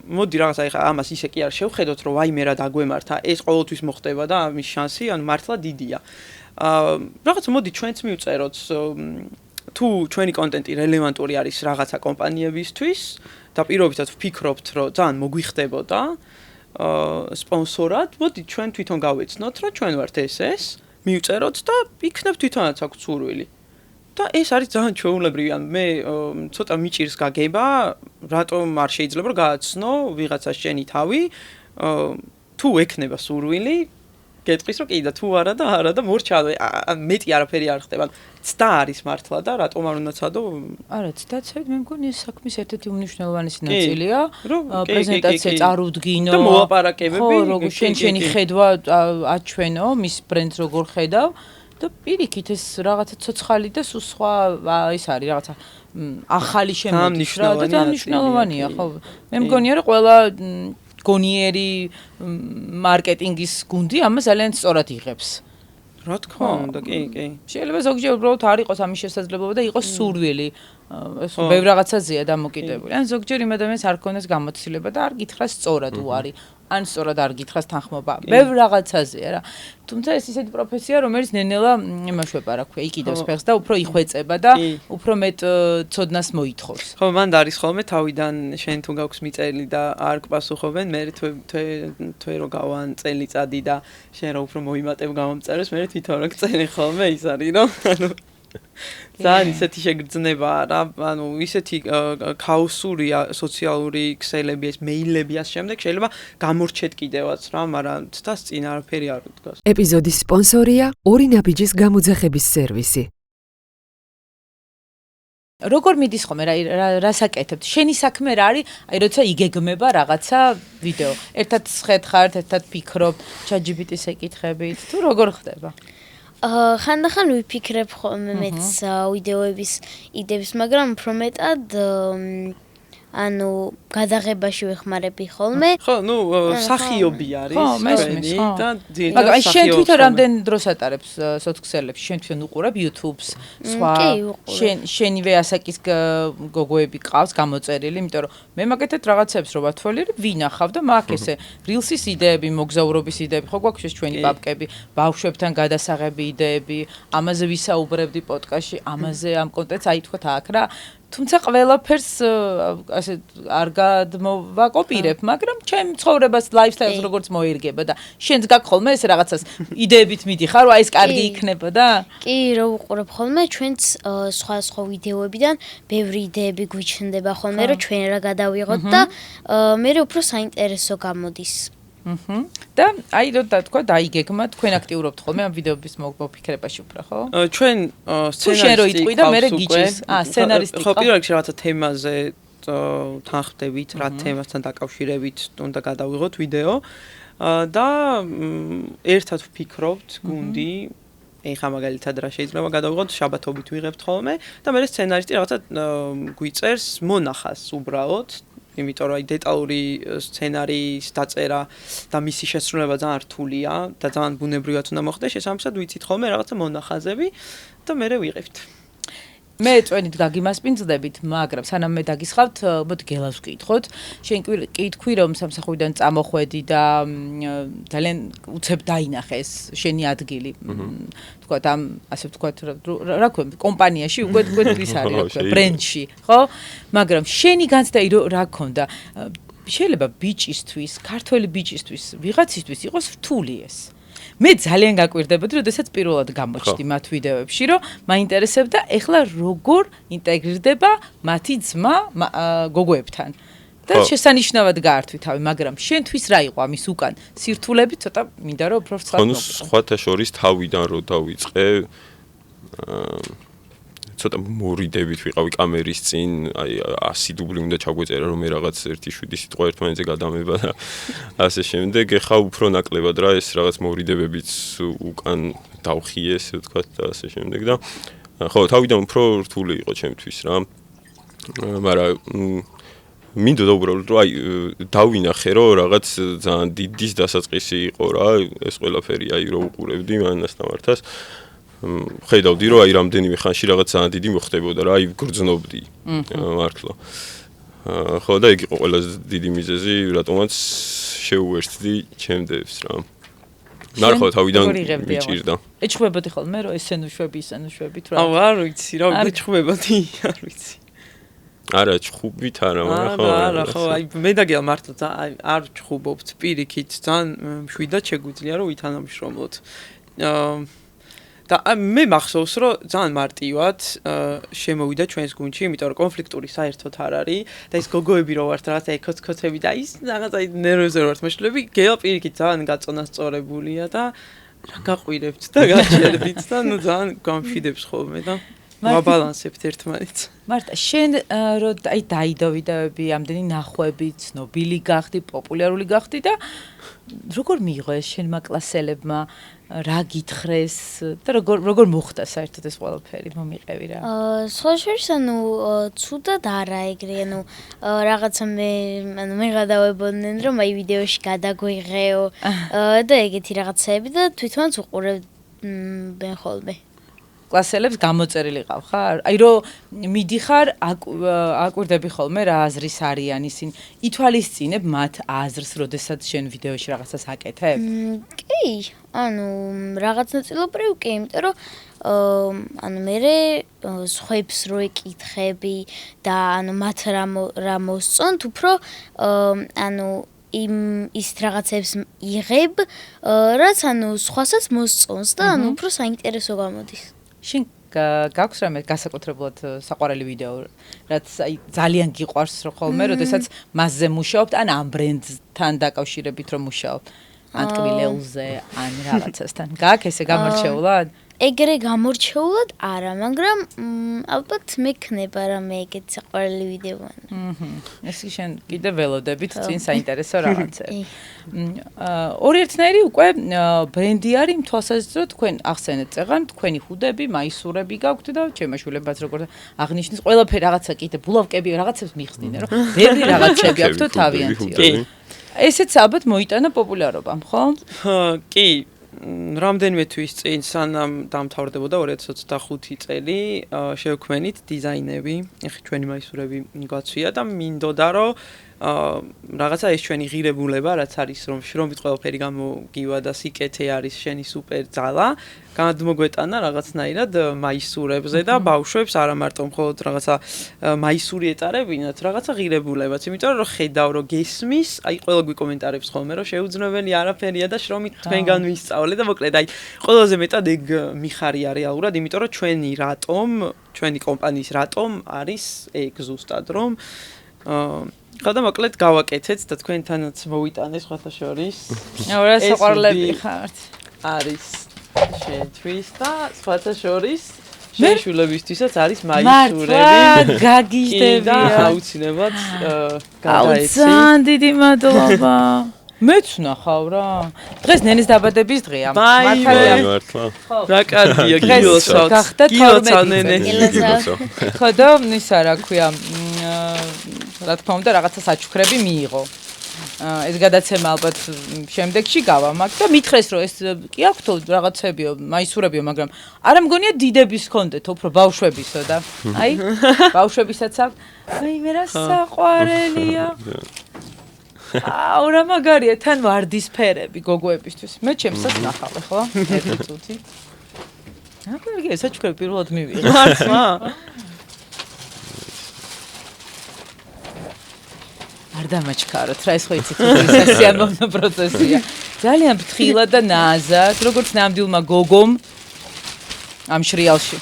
S2: მოდი რაღაცა ეხა ამას ისე კი არ შევხედოთ რომ ვაიმე რა დაგვემართა, ეს ყოველთვის მოხდება და ამის შანსი ანუ მართლა დიდია. რაღაცა მოდი ჩვენც მივწეროთ თუ ჩვენი კონტენტი რელევანტური არის რაღაცა კომპანიებისთვის და პირობითად ვფიქრობთ რომ ძალიან მოგვიხდებოდა სპონსორად, მოდი ჩვენ თვითონ გავეცნოთ, რომ ჩვენ ვართ ეს, მივწეროთ და იქნებ თვითონაც აქვს სურვილი. და ეს არის ძალიან ჩვეულებრივი, ან მე ცოტა მიჭირს გაგება, რატომ არ შეიძლება რომ გააცნო ვიღაცას შენი თავი, თუ ექნება სურვილი, გეტყვის რომ კი და თუ არა და არა და მორჩა, მეტი არაფერი არ ხდება. ცდა არის მართლა და რატომ არ უნდა ცადო?
S4: არა, ცდაცებით მე მგონი ეს საქმის ერთ-ერთი უმნიშვნელოვანესი ნაწილია. პრეზენტაცია წარუდგინო
S2: და მოლაპარაკებები,
S4: ხო, როგორ შენი ხედვა აჩვენო, მის ბრენდს როგორ ხედავ და პირიქით ეს რაღაცა ცოცხალი და სულ სხვა ის არის რაღაცა ახალი შემოდის რა და დამნიშნულოვანია, ხო. მე მგონია რომ ყველა გონიერი მარკეტინგის გუნდი ამას ძალიან სწორად იღებს.
S2: რა თქმა უნდა, კი.
S4: შეიძლება ზოგჯერ უბრალოდ არ იყოს ამის შესაძლებლობა და იყოს სურვილი. ეს ბევრ რაღაცაზეა დამოკიდებული. ან ზოგჯერ იმ ადამიანს არ ქონდეს გამოცდილება და არ გითხრას სწორად უარი. ან სწორად არ გითხრას თანხმობა. ბევრ რაღაცაზეა რა. თუმცა ეს ისეთი პროფესია, რომელიც ნენელა იმაშვება, რა ქვია, იყიდებს ფეხს და უფრო იხვეწება და უფრო მეტ ცოდნას მოითხოვს.
S2: ხო, მანდ არის ხოლმე თავიდან შენ თუ გაქვს მიწერილი და არ გპასუხობენ, მე თვე რო გავან წელიწადი და შენ რო უფრო მოიმატებ გამომწეროს, მე თვითონ რო გწერი ხოლმე ის არის, რომ ანუ ძალიან ისეთი შეგრძნებაა რა, ანუ ისეთი ქაოსურია სოციალური ქსელები, ეს მეილები ამ შემდეგ შეიძლება გამორჩეთ კიდევაც რა, მაგრამ ცდას წინ არაფერი არ უდგას.
S1: ეპიზოდის სპონსორია ორი ნაბიჯის გამოძახების სერვისი.
S4: როგორ მიდის ხოლმე რას აკეთებთ? შენი საქმე რა არის? აი როცა იგეგმება რაღაცა ვიდეო. ერთად შეხართ, ერთად ფიქრობთ, ChatGPT-ს ეკითხებით, თუ როგორ ხდება?
S5: ხანდახან ვიფიქრებ ხოლმე მეც ვიდეოების იდეებს, მაგრამ უფრო მეტად ანუ გადაღებაში ვეხმარები ხოლმე.
S2: ხო, ნუ სახიობი არის ჩვენი და
S4: მაგრამ შენ თვითონ რამდენ დროს ატარებს სოციალებში? შენ თვითონ უყურებ YouTube-ს, სხვა შენივე ასაკის გოგოები ყავს გამოწერილი, იმიტომ რომ მე მაგეთად რაღაცებს რო ვათვალიერებ, ვინახავ და მაგ ესე Reels-ის იდეები, მოგზაურობის იდეები, ხო გვაქვს ეს ჩვენი ბაბკები, ბავშვებთან გადასაღები იდეები, ამაზე ვისაუბრებდი პოდკასტში, ამაზე ამ კონტენტს აი თქვათ აქ რა. თუმცა ყველაფერს ასე არ გადმოვაკოპირებ, მაგრამ ჩემ ცხოვრებას lifestyle-ს როგორც მოერგება და შენც გაქვს ხოლმე ეს რაღაცას იდეებით მიდიხარ, აი ეს კარგი იქნება და?
S5: კი, რო ვუყურებ ხოლმე ჩვენც სხვა ვიდეოებიდან ბევრი იდეები გვიჩნდება ხოლმე, რომ ჩვენ რა გადავიღოთ და მე უფრო საინტერესო გამოდის.
S4: და აი რო თქვა დაიგეგმა, თქვენ აქტიურობთ ხოლმე ამ ვიდეოების მოფიქრებაში უფრო, ხო?
S2: ჩვენ
S4: სცენარისტი და მე გიჩის. სცენარისტი.
S2: ხო, პირველ რიგში რაღაცა თემაზე თანხმდებით, რა თემასთან დაკავშირებით უნდა გადავიღოთ ვიდეო და ერთად ვფიქრობთ გუნდი ეხა მაგალითად რა შეიძლება გადავიღოთ, შაბათობით ვიღებთ ხოლმე და მე სცენარისტი რაღაცა გვიწერს მონახას უბრალოდ. იმიტომ რომ დეტალური სცენარის დაწერა და მისი შესრულება ძალიან რთულია და ძალიან ბუნებრივად უნდა მოხდეს, შესაბამისად ვიცით ხოლმე რაღაცა მონახაზები და მე ვიღებთ.
S4: მე წვენით გაგიმასპინძლდებით, მაგრამ სანამ მე დაგისხავთ, მოდი გელას ვკითხოთ. შენ კითხვი რომ სამსახურიდან წამოხვედი და ძალიან უცებ დაინახე ეს შენი ადგილი. თქვათ ამ ასე ვთქვათ რა ქვია კომპანიაში უკვე ის არის რა ქვია ბრენდში, ხო? მაგრამ შენი განცდა რა გქონდა? შეიძლება ბიჭისთვის, ქართველი ბიჭისთვის, ვიღაცისთვის იყოს რთული ეს. მე ძალიან გაკვირდებოდი, როდესაც პირველად გამოჩდი მათ ვიდეოებში, რომ მაინტერესებდა ეხლა როგორ ინტეგრირდება მათი ძმა გოგოებთან. და შესანიშნავად გაართვი თავი, მაგრამ შენთვის რა იყო ამის უკან? სირთულები ცოტა მინდა რომ უფრო ვცხად
S3: მოგყვე. სხვათა შორის თავიდან რო დავიწყე, ცოტა მორიდებით ვიყავი კამერის წინ, აი 100 დუბლი უნდა ჩაგვეწერა რომ მე რაღაც 1-7 სიტყვა ერთმანეთზე გადამება და ასე შემდეგ. ეხა უფრო ნაკლებად რა ეს რაღაც მორიდებებიც უკან დავხიე, ესე ვთქვათ და ასე შემდეგ და ხო, თავიდან უფრო რთული იყო ჩემთვის რა. მაგრამ მინდოდა უბრალოდ რომ აი დავინახე რომ რაღაც ძალიან დიდის დასაწყისი იყო რა ეს ყველაფერი აი რომ უყურებდი მანასთან მართას ხედავდი რომ აი რამდენიმე ხანში რაღაც ძალიან დიდი მოხდებოდა რა აი გრძნობდი მართლა ხო და იგი იყო ყველაზე დიდი მიზეზი რატომაც შეუერთდი ჩემდებს რა ნახავ თავიდან მიჭირდა
S4: ეჩხუბებოდი ხოლმე რომ ესენ უშვებით რა
S2: არ ვიცი რა ეჩხუბებოდი არ ვიცი
S3: არა ჩხუბით არა
S2: არა ხო აი მე დაგია მართლა არ ჩხუბობთ პირიქით ძალიან მშვიდად შეგვიძლია რომ ვითანამშრომლოთ და მე მახსოვს რომ ძალიან მარტივად შემოვიდა ჩვენს გუნდში იმიტომ რომ კონფლიქტური საერთოდ არ არის და ის გოგოები რო ვართ რაღაცა ეკოც-კოცები და ის რაღაცა ნერვებზე ვართ მეშლები გელა პირიქით ძალიან გაწონასწორებულია და რა გაყვირებთ და გაჩერდით და ნუ ძალიან გამშვიდებს ხოლმე და ვაბალანსებთ ერთმანეთს
S4: მარტა შენ რო აი დაიდოვიდავები ამდენი ნახვები ცნობილი გახდი პოპულარული გახდი და როგორ მიიღო ეს შენმა კლასელებმა რა გითხრეს და როგორ მოხდა საერთოდ ეს ყველაფერი მომიყევი რა
S5: სხვა შორის ანუ ცუდად არა ეგრე ანუ რაღაცა მე გადავებოდნენ რომ აი ვიდეოში გადაგვიღეო და ეგეთი რაღაცები და თვითონაც უყურებდნენ ხოლმე
S4: კლასელებს გამოწერილი ყავ ხარ? აი რომ მიდიხარ აკვირდები ხოლმე რა აზრის არიან ისინი. ითვალისწინებ მათ აზრს, როდესაც შენ ვიდეოში რაღაცას აკეთებ?
S5: კი, ანუ რაღაც ნაწილობრივ კი, იმიტომ რომ ანუ მე სხვებს რო ეკითხები და ანუ მათ რა მოსწონთ, უფრო ანუ ის რაღაცებს იღებ, რაც ანუ სხვასაც მოსწონს და ანუ უფრო საინტერესო გამოდის.
S4: შენ გაქვს რამე განსაკუთრებულად საყვარელი ვიდეო, რაც აი ძალიან გიყვარს ხოლმე, როდესაც მასზე მუშაობთ, ან ამ ბრენდთან დაკავშირებით რომ მუშაობთ, ან ტკბილეულზე, ან რაღაცასთან. გაქვს ესე გამორჩეულად?
S5: ეგრე გამორჩეულად არა, მაგრამ ალბათ მექნება რამე ეგეთ საყვარელი ვიდეო.
S4: ეს შენ კიდე ველოდებით წინ საინტერესო რაღაცები. ორი ერთნაირი უკვე ბრენდი არის თვალსაზრისით, თქვენ ახსენეთ წეღან, თქვენი ხუდები, მაისურები გაქვთ და ჩემაშულებაც როგორ აღნიშნის, ყველაფერი რაღაცა კიდე ბულავკები რაღაცებს მიხსნიდნენ, რომ ბევრი რაღაცები აქვთ თავიანთი. ესეც ალბათ მოიტანა პოპულარობამ, ხო?
S2: კი. რამდენიმე თვის წინ სანამ დამთავრდებოდა 2025 წელი შევქმნით დიზაინები, ეხლა ჩვენი მაისურები გვაცვია და მინდოდა რომ რაღაცა ეს ჩვენი ღირებულება რაც არის რომ შრომით ყველაფერი გამოგივა და სიკეთე არის შენი სუპერ ძალა გადმოგვეტანა რაღაცნაირად მაისურებზე და ბავშვებს არა მარტო მხოლოდ რაღაცა მაისური ეტარებინათ რაღაცა ღირებულებაც იმიტომ რომ ხედავ რომ გესმის აი ყველა გვიკომენტარებს ხოლმე რომ შეუძლებელი არაფერია და შრომით თქვენგან ვისწავლე და მოკლედ აი ყველაზე მეტად ეგ მიხარია რეალურად იმიტომ რომ ჩვენი კომპანიის რატომ არის ეგ ზუსტად რომ ხოდა მოკლედ გავაკეთეთ და თქვენთანაც მოვიტანეს სხვათა შორის.
S4: რა საყვარლები ხართ?
S2: არის შენთვის და სხვათა შორის შეშულებისთვისაც არის მაისურები.
S4: მართლა გაგიჟდებია.
S2: და აუცილებლად გადაეცი.
S4: ძალიან დიდი მადლობა. მეც ვნახავ რა. დღეს ნენის დაბადების დღეა.
S3: მართლა.
S2: რა კარგია გილოცავთ.
S4: გილოცავ
S2: ნენე.
S4: ხო და ისა რა ქვია რა თქმა უნდა რაღაცა საჩუქრები მიიღო. ეს გადაცემა ალბათ შემდეგში გავა, მაგრამ და მითხრეს რომ ეს კი აქვთო რაღაცებიო, მაისურებიო, მაგრამ არა მგონია დიდების კონდეთ, უფრო ბავშვებისო და აი ბავშვებისაც აქვს. აი მე რა საყვარელია. აუ რა მაგარია, თან ვარდისფერები გოგოებისთვის. მე ჩემსაც ნახავ ხო? ერთი წუთი. რა კარგია, საჩუქრები პირველად მივიღე.
S2: მართლა?
S4: არ დამაჩქაროთ რა ეს ხო იცით ის სიამოვნო პროცესია ძალიან ფრთხილად და ნაზად როგორც ნამდვილმა გოგომ ამ შრიალში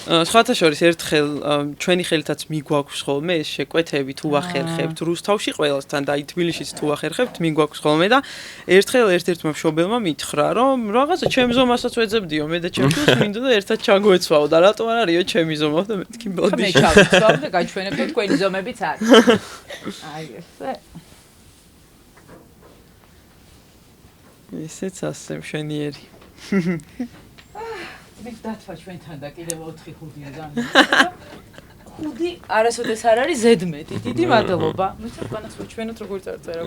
S2: სხვათა შორის ერთხელ ჩვენი ხელითაც მიგვაქვს ხოლმე ეს შეკვეთები თუ ახერხებთ რუსთავში ყველასთან და აი თბილისშიც თუ ახერხებთ მიგვაქვს ხოლმე და ერთხელ ერთ-ერთმა მშობელმა მითხრა რომ რაღაცა ჩემ ზომასაც ვეძებდიო მე და ჩემ შვილს მინდოდა ერთად ჩაგვეცვაო და რატო არ არისო ჩემი ზომა და მეთქი ბოდი
S4: მე ჩავეცვავ და გაჩვენებთ თქვენი ზომებიც არის აი
S2: ესეც ასე მშვენიერი
S4: მით დათვა ჩვენთან და კიდევ 4-5 დამი. 5 არასოდეს არ არის ზედმეტი. დიდი მადლობა. მე თქვენაც ვჩვენოთ როგორ წარწერა.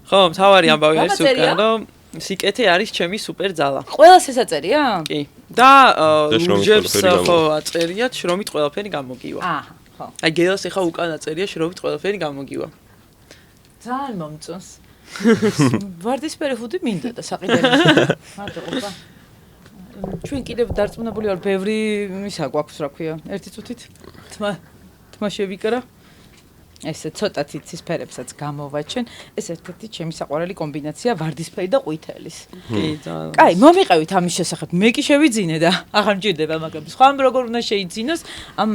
S2: ხო, მთავარი ამბავი არის უკან, რომ სიკეთე არის ჩემი სუპერ ძალა.
S4: ყველას ეს აწერია?
S2: კი. და ლურჯებს ხო აწერიათ, შრომით ყველაფერი გამოგივა.
S4: აჰა, ხო.
S2: აი გელას ეხა უკან აწერია, შრომით ყველაფერი გამოგივა.
S4: ძალიან მომწონს. ვარდისფერი ხუთი მინდა და საყიდელი. მადლობა. ჩვენ კიდევ დარწმუნებული ვარ, ბევრი ისა გვაქვს, რა ქვია, ერთი წუთით. თმა შევიკრა. ესე ცოტათი ცისფერებსაც გამოვაჩენ. ეს ერთ-ერთი ჩემი საყვარელი კომბინაცია ვარდისფერი და ყვითელის.
S2: კი, ძალიან.
S4: კაი, მომიყევით ამის შესახებ. მე კი შევიძინე და აღარ მჭირდება, მაგრამ სხვა როგორ უნდა შეიძინოს, ამ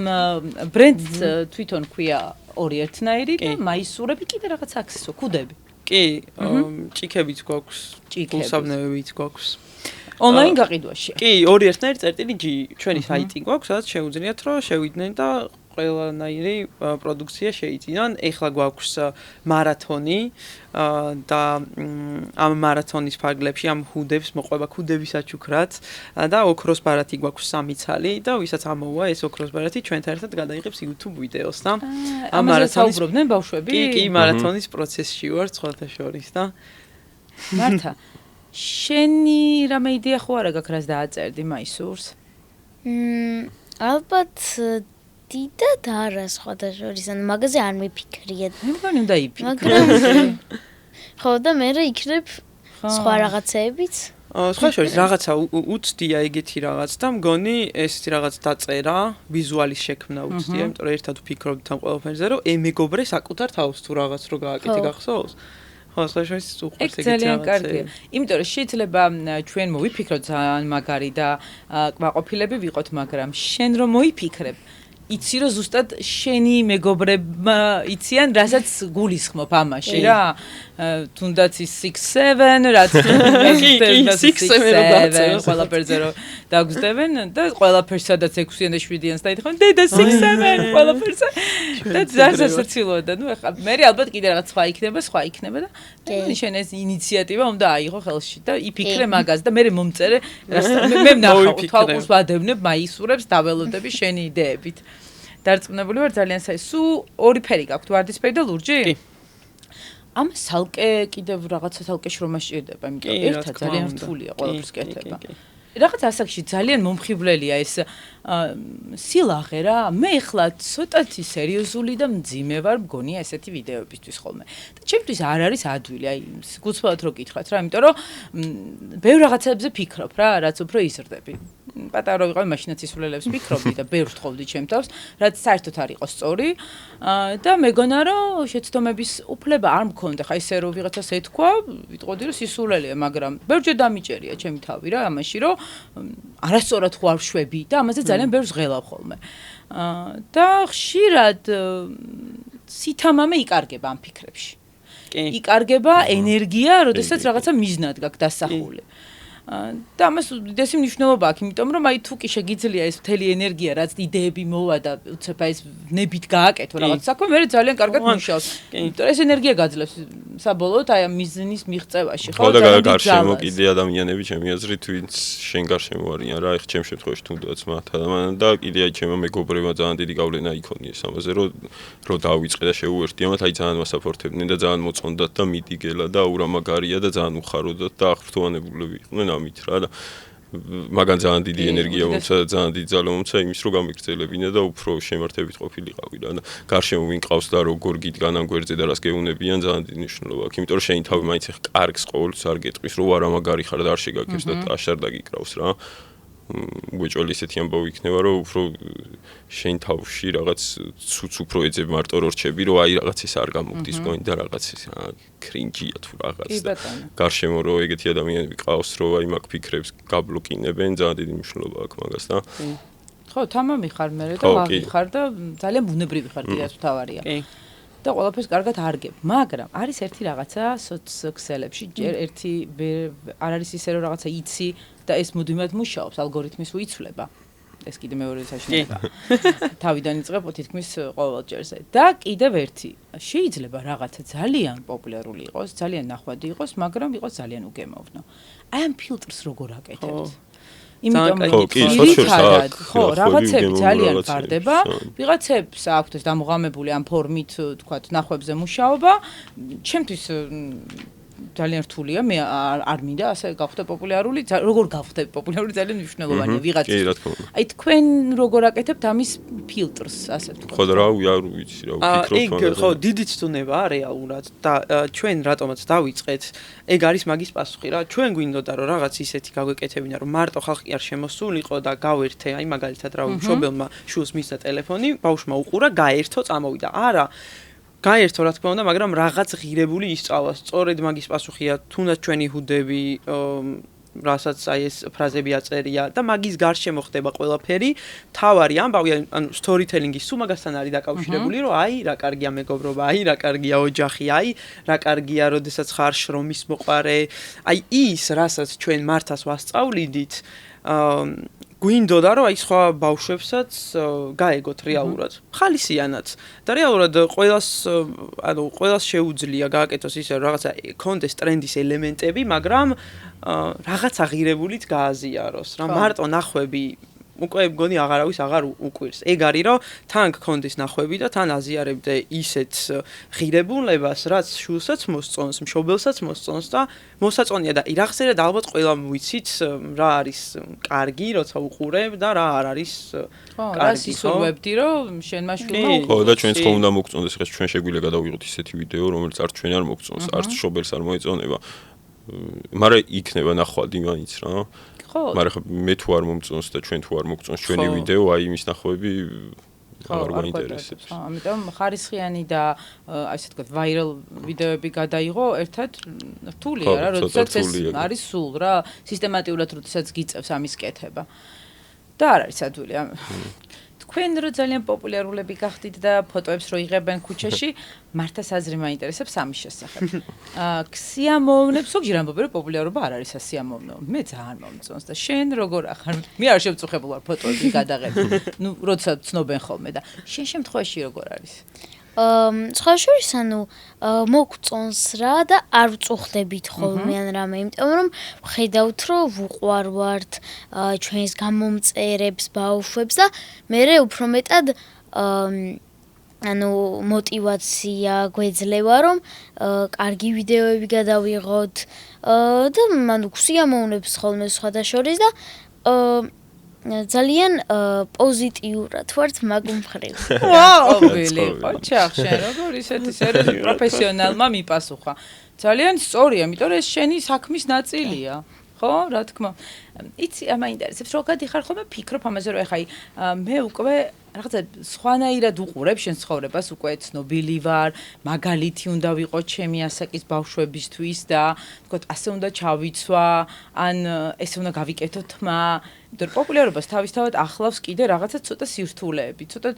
S4: ბრენდს თვითონ ქვია ორი ერთნაირი და მაისურები კიდე რაღაც აქსესო, ქუდები.
S2: კი, ჭიქებიც გვაქვს, უსაბნევებიც გვაქვს.
S4: ონლაინ გაყიდვაში.
S2: კი, ორი ერთნაირი წერტილი G, ჩვენი საიტი გვაქვს, სადაც შეუძლიათ რომ შევიდნენ და ყველანაირი პროდუქცია შეიძინონ. ეხლა გვაქვს მარათონი და ამ მარათონის ფარგლებში ამ ჰუდებს მოყვება ქუდების აჩუქრად და ოქროს ბარათი გვაქვს 3 ცალი და ვისაც ამოუვა ეს ოქროს ბარათი ჩვენთან ერთად გადაიღებს YouTube ვიდეოს და
S4: ამ მარათონის უბრობდნენ ბავშვები?
S2: კი, მარათონის პროცესში ვარ სხვათა შორის და
S4: მართა შენი რამე იდეა ხო არა გაქვს რას დააწერდი მაისურს?
S5: ალბათ დიდად არა სხვათა შორის, ან მაგაზე არ მიფიქრია.
S4: მე მგონი უნდა იფიქრე.
S5: მაგრამ ხო და მე იქნებ სხვა რაღაცეებიც.
S2: სხვა შორის რაღაცა უცდია ეგეთი რაღაც და მგონი ესეთი რაღაც დაწერა, ვიზუალის შექმნა უცდია, იმიტომ რომ ერთად ვფიქრობთ ამ ყველაფერზე, რომ მეგობრე საკუთარ თავს თუ რაღაც რო გააკეთე გახსოვს? ხო, სხვა შორის უყურს ეგეთი რაღაცა.
S4: ძალიან კარგია. იმიტომ რომ შეიძლება ჩვენ მოვიფიქროთ ძალიან მაგარი და კმაყოფილები ვიყოთ, მაგრამ შენ რომ მოიფიქრებ იცი რომ ზუსტად შენი მეგობრებმა იციან, რასაც გულისხმობ ამაში რა. თუნდაც ის 6-7 რაც მე 6-7 ყველაფერზე რომ დაგზდებენ და ყველაფერს სადაც 6-იან და 7-იანს დაითხოვენ დედა 6-7 ყველაფერზე და დასაცილოა და ნუ ახლა მე ალბათ კიდე რაღაც სხვა იქნება და მე შენ ეს ინიციატივა უნდა აიღო ხელში და იფიქრე მაგას და მე მომწერე მე ვნახავ თვალყურს ვადევნებ მაისურებს დაველოდები შენი იდეებით დარწმუნებული ვარ ძალიან სულ ორი ფერი გაქვთ ვარდისფერი და ლურჯი? კი. ამ სალკე კიდევ რაღაცა სალკე შრომა სჭირდება, იმიტომ რომ ერთად ძალიან რთულია ყველაფერს კეთება. რაღაც ასაკში ძალიან მომხიბვლელია ეს სილაღე რა. მე ახლა ცოტათი სერიოზული და მძიმე ვარ მგონია ესეთი ვიდეოებისთვის ხოლმე. და ჩემთვის არ არის ადვილი, აი გულწრფელად რო გითხრათ რა, იმიტომ რომ ბევრ რაღაცებზე ფიქრობ რა, რაც უფრო იზრდები. პატარა რო ვიყავი, მაშინაც ისულელებს ვფიქრობდი და ბევრს თხოვდი ჩემ თავს, რაც საერთოდ არ იყო სწორი. და მეგონა რომ შეცდომების უფლება არ მქონდა, ხა ისე რომ ვიღაცას ეთქვა, ვიტყოდი რომ სისულელია, მაგრამ ბევრჯერ დამიჭერია ჩემი თავი რა, ამაში რომ არასწორად ხო არ შვები და ამაზე ძალიან ბევრს ღელავ ხოლმე. და ხშირად სითამამე იკარგება ამ ფიქრებში. იკარგება ენერგია, როდესაც რაღაცა მიზნად გაქვს დასახული. და ამას უდიდესი მნიშვნელობა აქვს, იმიტომ რომ აი თუ კი შეგიძლია ეს მთელი ენერგია, რაც იდეები მოვა და უცებ ეს ნებით გააკეთო რაღაც საქმე, მე ძალიან კარგად მუშაობს. იმიტომ ეს ენერგია გაძლევს საბოლოოდ აი ამ მიზნის მიღწევაში,
S3: ხო და გარშემო კიდე ადამიანები ჩემი აზრით, ვინც შენ გარშემო არიან რა, ეხ ჩემ შემთხვევაში თუნდაც მათ და კიდე აი ჩემო მეგობრებმა ძალიან დიდი გავლენა იქონიეს ამაზე, რომ დავიწყე და შეუერთდი ამათ, აი ძალიან მასაფორთებდნენ და ძალიან მოწონდათ და მიდიგელა და ურამაგარია და ძალიან უხაროდათ და აღფრთოვანებულები იყვნენ ამით რა და მაგან ძალიან დიდი ენერგია მომცა და ძალიან დიდი ძალა მომცა იმის რომ გამიგრძელებინა და უფრო შემართებით ყოფილიყავი რა და გარშემო ვინ ყავს და როგორ გიდგან ამ გვერდზე და რას გეუნებიან ძალიან დიდი მნიშვნელობა აქვს იმიტომ რომ შენი თავი მაინც ახ კარგს ყოველთვის არ გეტყვის რომ არა მაგარი ხარ და არ შეგაგებს და აშარ დაგიკრავს რა უეჭველი ისეთი ამბავი იქნება რომ უფრო შენ თავში რაღაც ცუც უფრო ეძებ მარტო რო რჩები რომ აი რაღაც ეს არ გამოგდის გონი და რაღაც ეს კრინჯია თუ რაღაც და გარშემო რო ეგეთი ადამიანები ყავს რომ აი მაგ ფიქრებს გაბლოკინებენ ძალიან დიდი მნიშვნელობა აქვს მაგას და
S4: ხო თამამი ხარ მე და ლაღი ხარ და ძალიან ბუნებრივი ხარ კიდეც თავარია და ყველაფერს კარგად არგებ მაგრამ არის ერთი რაღაცა სოციალებში ერთი არ არის ისე რომ რაღაცა იცი და ეს მუდმივად მუშაობს ალგორითმის უიცვლება ეს კიდე მეორე საშინელება თავიდან იწყებ თითქმის ყოველ ჯერზე და კიდევ ერთი შეიძლება რაღაცა ძალიან პოპულარული იყოს ძალიან ნახვადი იყოს მაგრამ იყოს ძალიან უგემოვნო აი ამ ფილტრს როგორ აკეთებთ იმიტომ
S3: ხო, კი,
S4: ძირითადად,
S3: ხო,
S4: ხო, რაღაცები
S3: ნახვები,
S4: ძალიან
S3: რაღაცები,
S4: ვარდება. ვიღაცებს აქვთ ეს დამოღამებული ამ ფორმით, თქვათ, ნახვებზე მუშაობა. ჩემთვის ძალიან რთულია, მე არ მინდა ასე გავხდე პოპულარული, როგორ გავხდე პოპულარული ძალიან მნიშვნელოვანია ვიღაცის.
S3: კი, რა თქმა უნდა.
S4: აი თქვენ როგორ აკეთებთ ამის ფილტრს, ასე ვთქვათ.
S3: ხო და რა ვიცი რა ვფიქრობ
S2: იქ ხო დიდი ცდუნებაა რეალურად და ჩვენ რატომაც დავიწყეთ ეგ არის მაგის პასუხი რა ჩვენ გვინდოდა რომ რაღაც ისეთი გაგვეკეთებინა რომ მარტო ხალხი არ შემოსულიყო და გავერთე აი მაგალითად რა მშობელმა შულს მისცა ტელეფონი ბავშვმა უყურა გაერთო წამოვიდა არა გაერთო რა თქმა უნდა მაგრამ რაღაც ღირებული ისწავლა სწორედ მაგის პასუხია თუნდაც ჩვენი ჰუდები რასაც აი ეს ფრაზები აწერია და მაგის გარშემო ხდება ყველაფერი თავარი ამბავი ანუ სტორითელინგი სულ მაგასთან არის დაკავშირებული რომ აი რა კარგია მეგობრობა აი რა კარგია ოჯახი აი რა კარგია როდესაც ხარ შრომის მოყარე აი ის რასაც ჩვენ მართას ვასწავლიდით გვინდოდა რომ აი სხვა ბავშვებსაც გაეგოთ რეალურად ხალისიანად და რეალურად ყველას შეუძლია გააკეთოს ისე რაღაცა კონდეს ტრენდის ელემენტები მაგრამ რაღაც აღირებულით გააზიაროს რა მარტო ნახვები უკვე მგონი აღარავის აღარ უკვირს ეგ არის რომ თან გქონდეს ნახვები და თან აზიარებდე ისეთ ღირებულებას რაც შულსაც მოსწონს მშობელსაც მოსწონს და მოსაწონია და ირახსერად ალბათ ყველამ ვიცით რა არის კარგი როცა უყურებ და რა არ არის კარგი
S4: რა სისურვებდი რომ შენმა შვილმა
S3: ხო და ჩვენც ხომ უნდა მოგწონდეს ეხლა ჩვენ შეგვიძლია გადავიღოთ ისეთი ვიდეო რომელიც არც ჩვენ არ მოგწონს არც მშობელს არ მოეწონება მაგრამ იქნება ნახვადი მაინც რა მაგრამ მე თუ არ მომწონს და ჩვენ თუ არ მოგწონს ჩვენი ვიდეო, აი იმის ნახვები არ გვაინტერესებს.
S4: ამიტომ ხარისხიანი და ასე ვთქვათ, ვაირალ ვიდეოები გადაიღო, ერთად რთულია რა, როდესაც ეს არის სულ რა, სისტემატიურად როდესაც გიწევს ამის კეთება. და არ არის ადვილი. თქვენ რო ძალიან პოპულარულები გახდით და ფოტოებს რო იღებენ ქუჩაში, მართას აზრი მაინტერესებს ამის შესახებ. სიამოვნებს ზოგჯერ ამბობენ რომ პოპულარობა არ არის ასიამოვნო. მე ძალიან მომწონს და შენ როგორ ახარ? მე არ შევწუხებულ ვარ ფოტოები გადაღებით. ნუ როცა ცნობენ ხოლმე და შენ შემთხვევაში როგორ არის?
S5: სხვა შორის ანუ მოგწონს რა და არ ვწუხდებით ხოლმე ან რამე, იმიტომ რომ ვხედავთ რომ ვუყვარვართ ჩვენს გამომწერებს, ბავშვებს და მე უფრო მეტად ანუ мотивация გვეძლევა რომ კარგი ვიდეოები გადავიღოთ და ანუ სიამოვნებს ხოლმე სხვათა შორის და ძალიან პოზიტიურად ვართ მაგ მხრივ.
S4: ვაუ, ვილი, ოჩახ შენ როგორ ისეთი სერიოზული პროფესიონალმა მიპასუხა. ძალიან სწორია, იმიტომ რომ ეს შენი საქმის ნაწილია. ხო, რა თქმა უნდა. იცი, მაინტერესებს, რო გადიხარ ხოლმე ფიქრობ ამაზე, რომ ეხა მე უკვე რაღაცა სხვანაირად უყურებ შენ ცხოვრებას, უკვე ცნობილი ვარ, მაგალითი უნდა ვიყო ჩემი ასაკის ბავშვებისთვის და თქო, ასე უნდა ჩავიცვა, ან ესე უნდა გავიკეთო თმა. იმიტომ რომ პოპულარობას თავისთავად ახლავს კიდე რაღაცა ცოტა სირთულეები, ცოტა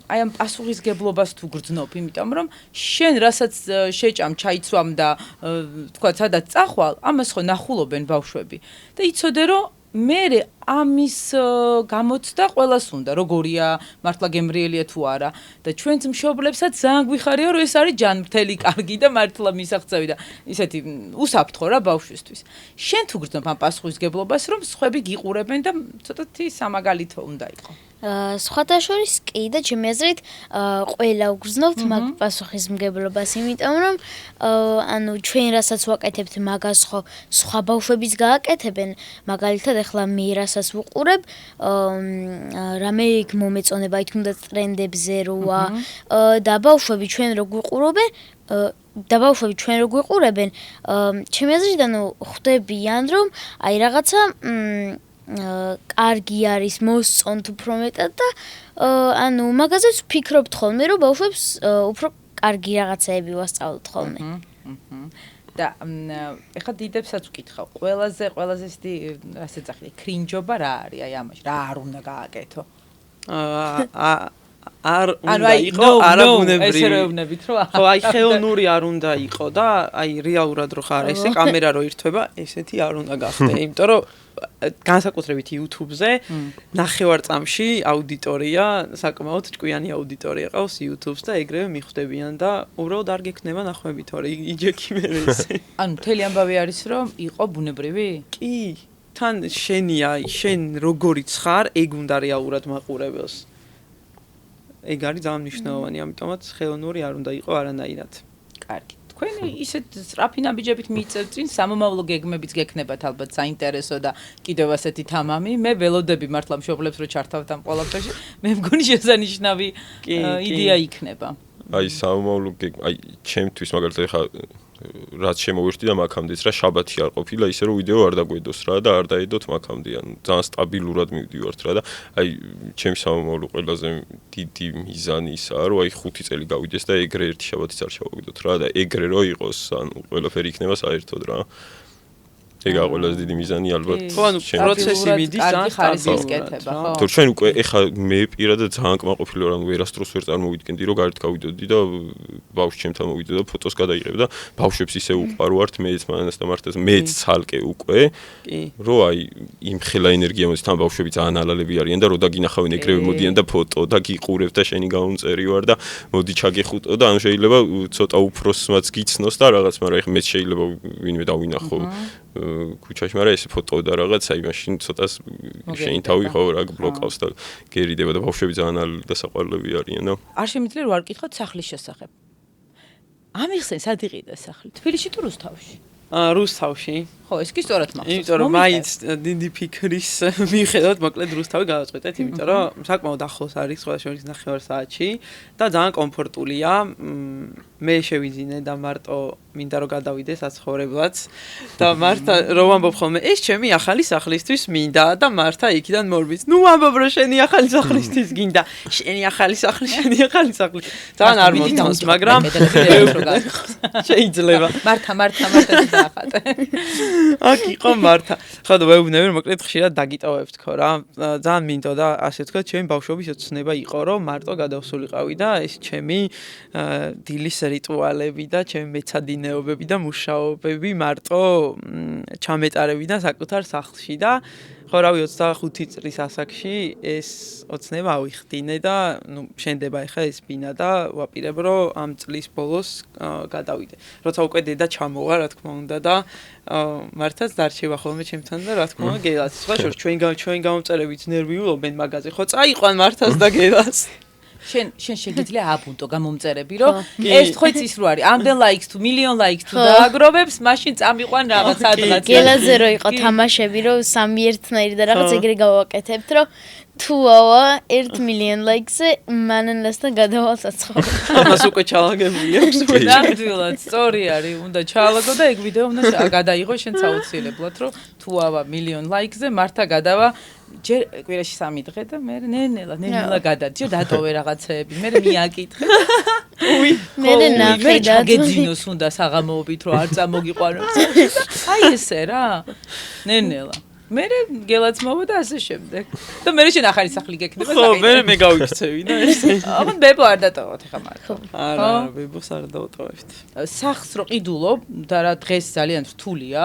S4: აი ამ პასუხისგებლობას თუ გრძნობ, იმიტომ რომ შენ რასაც შეჭამ, ჩაიცვამ და თქვა, სადაც წახვალ, ამას ხო ნახულობენ ბავშვები და იცოდე რომ მე ამის გამოცდა ყველას უნდა, როგორია, მართლა გემრიელია თუ არა და ჩვენც მშობლებსაც ძალიან გვიხარია, რომ ეს არის ჯანმრთელი, კარგი და მართლა მისაღწევი და ისეთი უსაფრთხო რა ბავშვისთვის. შენ თუ გრძნობ ამ პასუხისგებლობას, რომ სხვები გიყურებენ და ცოტათი სამაგალითო უნდა იყო.
S5: სხვათა შორის კი და ჩემი აზრით ყველა უგრძნობთ მაგ პასუხისმგებლობას, იმიტომ რომ ანუ ჩვენ რასაც ვაკეთებთ მაგას ხო სხვა ბავშვებიც გააკეთებენ, მაგალითად ახლა მე რასაც ვუყურებ, რამე იქ მომეწონება, აი თუნდაც ტრენდებზე როა და ბავშვები ჩვენ რო გვიყურებენ და ბავშვები ჩვენ რო გვიყურებენ, ჩემი აზრით ანუ ხვდებიან რომ აი რაღაცა კარგი არის მოსწონთ უფრო მეტად და ანუ მაგაზეც ვფიქრობთ ხოლმე რომ ბავშვებს უფრო კარგი რაღაცეები ვასწავლოთ ხოლმე.
S4: და ეხლა დიდებსაც ვკითხავ, ყველაზე ისეთი ასე წახილი კრინჯობა რა არის აი ამაში, რა არ უნდა გააკეთო?
S2: არ უნდა იყო არაბუნებრივი.
S4: ესე რეუბნებით რა.
S2: ხო, აი ხელოვნური არ უნდა იყო და აი რეალურად რო ხარ ესე კამერა რო ირთვება, ესეთი არ უნდა გახდე, იმიტომ რომ განსაკუთრებით YouTube-ზე ნახევარწამში აუდიტორია, საკმაოდ ჭკვიანი აუდიტორია ყავს YouTube-ს და ეგრევე მიხვდებიან და უბრალოდ არ გექნება ნახვები, თორე იჯექი მე ესე.
S4: ანუ მთელი ამბავი არის რომ იყო ბუნებრივი?
S2: კი. თან შენია, შენ როგორიც ხარ, ეგ უნდა რეალურად მაყურებელს. ეგ არის ძალიან მნიშვნელოვანი, ამიტომაც ხელოვნური არ უნდა იყო არანაირად.
S4: კარგი. თქვენი ისეთ სწრაფი ნაბიჯებით მიწევთ წინ სამომავლო გეგმებიც გექნებათ ალბათ საინტერესო და კიდევ ასეთი თამამი. მე ველოდები მართლა მშობლებს რო ჩართავთ ამ ყველაფერში. მე მგონი შესანიშნავი იდეა იქნება.
S3: აი სამომავლო აი ჩემთვის მაგალითად ხა რაც შემოვირთდი და მაქამდეც რა შაბათი არ ყოფილა ისე რომ ვიდეო არ დაგვედოს რა და არ დაედოთ მაქამდე ან ძალიან სტაბილურად მივდივართ რა და აი ჩემი სამომავლო ყველაზე დიდი მიზანი ისაა რომ აი 5 წელი გავიდეს და ეგრე ერთი შაბათიც არ შევაგდოთ რა და ეგრე რო იყოს ანუ ყველაფერი იქნება საერთოდ რა ეგა ყველაზე დიდი მიზანი ალბათ
S2: ხო ანუ პროცესი მიდის ძალიან
S4: ხარისხის კეთება ხო
S3: თუ ჩვენ უკვე ეხა მე პირადად ძალიან კმაყოფილი ვარ ანუ ვერასდროს ვერ წარმოვიდგენდი რომ გარეთ გავიდოდი და ბავშვ ჩემთან მოვიდო და ფოტოს გადაიღებ და ბავშვებს ისე უყვარვართ მეც მანას და მართლაც მეც ცალკე უკვე რომ აი იმ ხელა ენერგია მოდის თან ბავშვები ძალიან ალალები არიან და რო დაგინახავენ ეგრევე მოდიან და ფოტო და გიყურებ და შენი გამომწერი ვარ და მოდი ჩაგეხუტო და ანუ შეიძლება ცოტა უფროსმაც გიცნოს და რაღაც მაგრამ ეხა მეც შეიძლება ვინმე დავინახო ქუჩაში, მაგრამ ეს ფოტო და რაღაც, აი მაშინ ცოტას შენი თავი ხო რა ბლოკავს და გერიდება და ბავშვები ძალიან დასაყვარლები არიან და
S4: არ შემიძლია რომ არ გითხოთ სახლის შესახებ. ამიხსენ სად იყიდა სახლი? თბილისში თუ რუსთავში?
S2: რუსთავში.
S4: ხო, ეს კი სწორად მახსოვს.
S2: იმიტომ რომ მაინც დიდი ფიქრის მიხედავთ, მოკლედ რუსთავი გავაწყვეტეთ, იმიტომ რომ საკმაოდ ახლოს არის სხვა შორის 9 საათში და ძალიან კომფორტულია. მე შევიძინე და მარტო მინდა რომ გადავიდე საცხოვრებლად და მართა რომ ამბობ ხოლმე ეს ჩემი ახალი სახლისთვის მინდა და მართა იქიდან მორბიც ნუ ამბობ რომ შენი ახალი სახლისთვის გინდა შენი ახალი სახლი ძალიან არ მომწონს მაგრამ შეიძლება
S4: მართა დაახატე
S2: აქ იყო მართა ხო და ვეუბნები მოკლედ ხშირად დაგიტოვებთ ხო რა ძალიან მინდოდა ასე ვთქვათ ჩემი ბავშვობის ოცნება იყო რომ მარტო გადავსულიყავი და ეს ჩემი დილის რიტუალები და ჩემი მეცადინეობები და მუშაობები მარტო ჩამეტარებინა საკუთარ სახლში და ხო რავი 25 წლის ასაკში ეს ოცნება ავიხდინე და ნუ შენდება ახლა ეს ბინა და ვაპირებ რომ ამ წლის ბოლოს გადავიდე. როცა უკვე დედა ჩამოვა რა თქმა უნდა და მართაც დარჩება ხოლმე ჩემთან და რა თქმა უნდა გელას. სხვა შორს ჩვენ გამომწერებით ნერვიულობენ მაგაზე ხო წაიყვან მართაც და გელას.
S4: შენ შეგიძლია აბუნტო გამომწერები რომ ეს თქო ის რო არის ამდენ ლაიქს თუ მილიონ ლაიქს თუ დააგროვებს მაშინ წამიყვან რაღაც ადღაც
S5: გელაზე რო იყო თამაშები რომ სამი ერთნაირი და რაღაც ეგრე გავაკეთებთ რომ თუ ავა 1 მილიონ ლაიქზე მანანასთან გადავალ საცხოვრებლად
S2: ამას უკვე ჩალაგებული აქვს
S4: ნამდვილად სწორი არის უნდა ჩაალაგო და ეგ ვიდეო უნდა გადაიღო შენ საოცილებლად რომ თუ ავა მილიონ ლაიქზე მართა გადავა ჯერ კვირაში 3 დღე და მე ნენელა გადაჭე დატოვე რაღაცეები მე მიაკითხე
S5: მე ნახე და
S4: გეძინოს უნდა საღამოობით რომ არ წამოგიყვანოს აი ესე რა ნენელა მე გელაც მოვა და ასე შემდეგ და მე შენ ახალი სახლი გექნება
S2: ხო მე გავიქცევი და ესე
S4: აღარ ბებო არ დატოვოთ ხა მაგრამ
S2: არა ბებოს არ დავტოვებთ
S4: სახლს რო ყიდულობ და რა დღეს ძალიან რთულია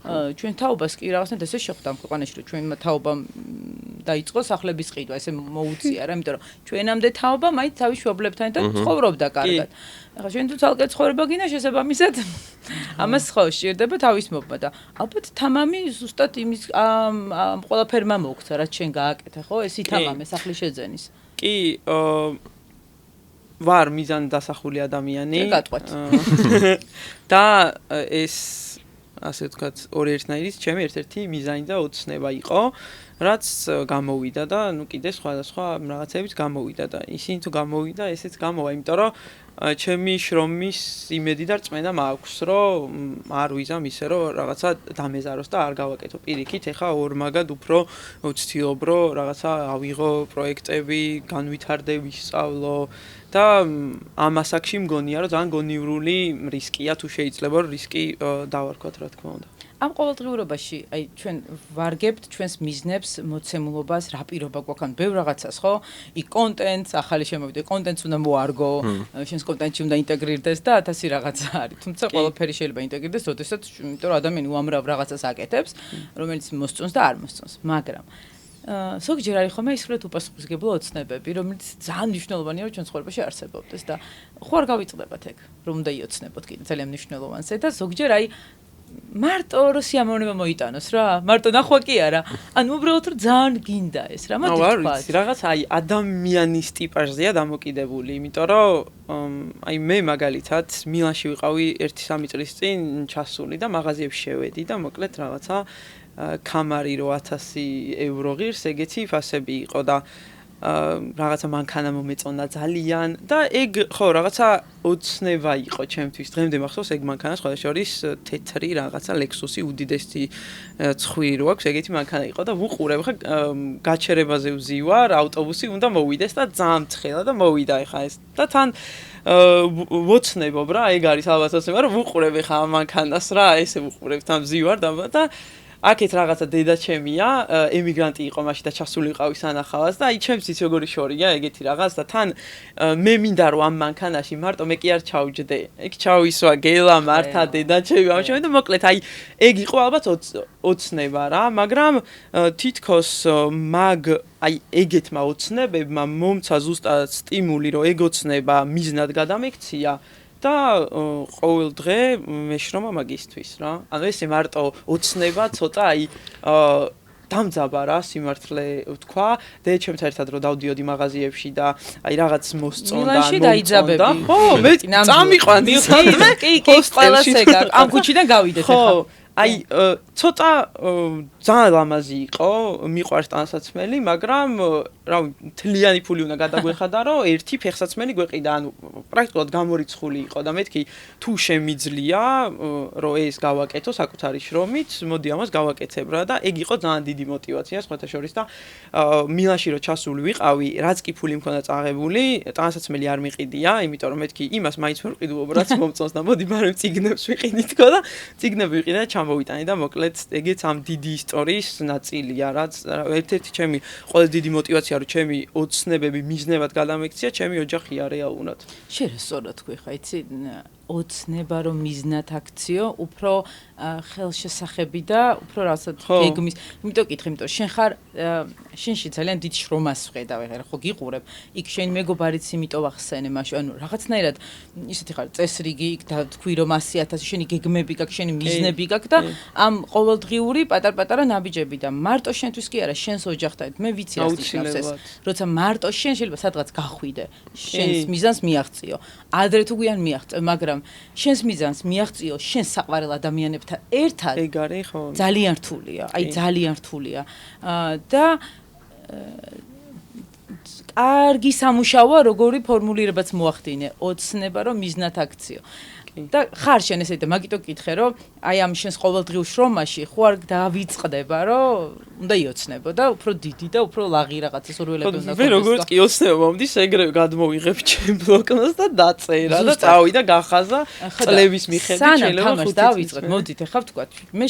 S4: ჩვენ თაობას კი რაღაცნაირად ესე შეხვდა ამ ქვეყანაში რომ ჩვენმა თაობამ დაიწყო სახლების ყიდვა ესე მოუწია რა იმიტომ რომ ჩვენამდე თაობა მაინც თავის მშობლებთან და ცხოვრობდა კარგად ახლა ჩვენ თუ ცალკე ცხოვრება გინდა შესაბამისად ამას ხო სჭირდება თავის მობმა და ალბათ თამამი ზუსტად იმის ამ ყველაფერმა მოგცა რაც შენ გააკეთე ხო ეს ითამამე სახლის შეძენის
S2: კი ვარ მიზან დასახული ადამიანი და ეს ასე ვთქვათ ორი ერთნაირის ჩემი ერთ-ერთი მიზანი და ოცნება იყო რაც გამოვიდა და ნუ კიდე სხვადასხვა რაღაცებიც გამოვიდა და ისინი თუ გამოვიდა ესეც გამოვა იმიტომ რომ ჩემი შრომის იმედი და რწმენა მაქვს რომ არ ვიზამ ისე რომ რაღაცა დამეზაროს და არ გავაკეთო პირიქით ეხა ორმაგად უფრო ვცდილობ რომ რაღაცა ავიღო პროექტები განვითარდე ვისწავლო და ამ ასაკში მგონია რომ ძალიან გონივრული რისკია თუ შეიძლება რომ რისკი დავარქვათ რა თქმა უნდა
S4: ამ ყოველდღიურობაში აი ჩვენ ვარგებთ ჩვენს მიზნებს მოცემულობას რა პირობა გვაქვს ან ბევრ რაღაცას ხო იქ კონტენტს ახალი შემოვიდა კონტენტს უნდა მოარგო შენს კონტენტში უნდა ინტეგრირდეს და 1000 რაღაცა არის თუმცა ყველაფერი შეიძლება ინტეგრირდეს ოდესაც იმიტომ რომ ადამიანი უამრავ რაღაცას აკეთებს რომელიც მოსწონს და არ მოსწონს მაგრამ ზოგჯერ არის ხოლმე ისრულად უპასუხისმგებლო ოცნებები რომელიც ძალიან მნიშვნელოვანია რომ ჩვენ ცხოვრებაში არსებობდეს და ხო არ გავიწყდებათ ეგ რომ უნდა იოცნებოთ კიდე ძალიან მნიშვნელოვანს და ზოგჯერ აი მარტო რო სიამოვნება მოიტანოს რა მარტო ნახვა კი არა ანუ უბრალოდ რომ ძალიან გინდა ეს რა მოდი თქვა
S2: რაღაც აი ადამიანის ტიპაჟზეა დამოკიდებული იმიტომ რომ აი მე მაგალითად მილანში ვიყავი 1-3 წლის წინ ჩასული და მაღაზიებში შევედი და მოკლედ რაღაცა კამარი რო 1000 ევრო ღირს ეგეთი ფასები იყო და რაღაცა მანქანა მომეწონა ძალიან და ეგ ხო რაღაცა ოცნება იყო ჩემთვის დღემდე მახსოვს ეგ მანქანა სხვა შორის თეთრი რაღაცა ლექსუსი უდიდესი ცხვირი რო აქვს ეგეთი მანქანა იყო და ვუყურებ ხა გაჩერებაზე ვზივარ ავტობუსი უნდა მოვიდეს და ძალიან თხელა და მოვიდა ეხა ეს და თან ვოცნებობ რა ეგ არის ალბათ ოცნება რომ ვუყურებ ეხა ამ მანქანას რა ესე ვუყურებ თან ვზივარ და აქეთ რაღაცა დედა ჩემია ემიგრანტი იყო მაშინ და ჩასული ვიყავი სანახავას და აი ჩემს იცი როგორი შორია ეგეთი რაღაც და თან მე მინდა რომ ამ მანქანაში მარტო მე კი არ ჩავჯდე ეგ ჩავისვა გელა მართა დედა ჩემი ამჩემ და მოკლედ აი ეგ იყო ალბათ ოცნება რა მაგრამ თითქოს მაგ აი ეგეთმა ოცნებებმა მომცა ზუსტად სტიმული რომ ეგ ოცნება მიზნად გადამექცია და ყოველ დღე მეშრომა მაგისთვის რა. ანუ ესე მარტო ოცნება ცოტა აი დამძაბა რა სიმართლე ვთქვა. დედაჩემთან ერთად რომ დავდიოდი მაღაზიებში და აი რაღაც მოსწონდა.
S4: მილანში დაიძაბები.
S2: ხო, მე წამიყვანდი სადმე.
S4: კი, ყველას ეგ აქვს. ამ ქუჩიდან გავიდეთ ახლა.
S2: ხო, აი ცოტა ძალიან ლამაზი იყო, მიყვარს ტანსაცმელი, მაგრამ რავი, თლიანი ფული უნდა გადაგვეხადა, რომ ერთი ფეხსაცმელი გვეყიდა, ანუ პრაქტიკულად გამორიცხული იყო და მეთქი თუ შემიძლია, რომ ეს გავაკეთო საკუთარი შრომით, მოდი ამას გავაკეთებ რა და ეგ იყო ძალიან დიდი мотиваცია სხვათა შორის და მილანში რო ჩასული ვიყავი, რაც კი ფული მქონდა წაღებული, ტანსაცმელი არ მიყიდია, იმიტომ რომ მეთქი იმას მაინც ვერ ვყიდულობ, რაც მომწონს და მოდი მაგრამ წიგნებს ვიყიდით თქო და წიგნები ვიყიდა და ჩამოვიტანე და მოკლედ ეგეც ამ დიდი ისტორიის ნაწილია, რაც ერთ-ერთი ჩემი ყველაზე დიდი мотиваცია რომ ჩემი ოცნებები მიზნებად გადამექცია, ჩემი ოჯახია რეალურად.
S4: შენ რა სწორად თქვი ხა, იცი ოცნება რომ მიზნად აქციო, უფრო ხელშესახები და უფრო რასაც გეგმის. იმიტომ კითხე, იმიტომ შენ ხარ შენში ძალიან დიდ შრომას ვხედავ, ეხლა ხო გიყურებ. იქ შენ მეგობარიც იმიტომ ახსენე მაშინ, ანუ რაღაცნაირად ისეთი ხარ წესრიგი, იქ და თქვი რომ 100.000 შენი გეგმები გაქვს, შენი მიზნები გაქვს და ამ ყოველდღიური პატარ-პატარა ნაბიჯები და მარტო შენთვის კი არა, შენს ოჯახთან. მე ვიცი რა ისნავს ეს. როცა მარტო შენ შეიძლება სადღაც გახვიდე, შენს მიზანს მიაღწიო. ადრე თუ გვიან მიაღწევ, მაგრამ შენს მიზანს მიაღწიო, შენ საყვარელ ადამიანებთან ერთად.
S2: ეგ არის ხო?
S4: ძალიან რთულია, აი ძალიან რთულია. და კარგი სამუშაოა, როგორი ფორმულირებაც მოახდინე, ოცნება რომ მიზნად აქციო. და ხარ შენ ესეთი და მაგიტო კითხე რომ აი ამ შენს ყოველდღიურ შრომაში ხო არ დავიწყდება რომ უნდა იოცნებო და უფრო დიდი და უფრო ლაღი რაღაცა სურვილები უნდა გქონდეს.
S2: მე როგორც კი ოცნება მომდის ეგრევე გადმოვიღებ ჩემ ბლოკნოტს და დაწერა და წავიდა გახაზა წლების მიხედვით შეიძლება 5
S4: დავიწყებ. მოდით ახლა ვთქვათ მე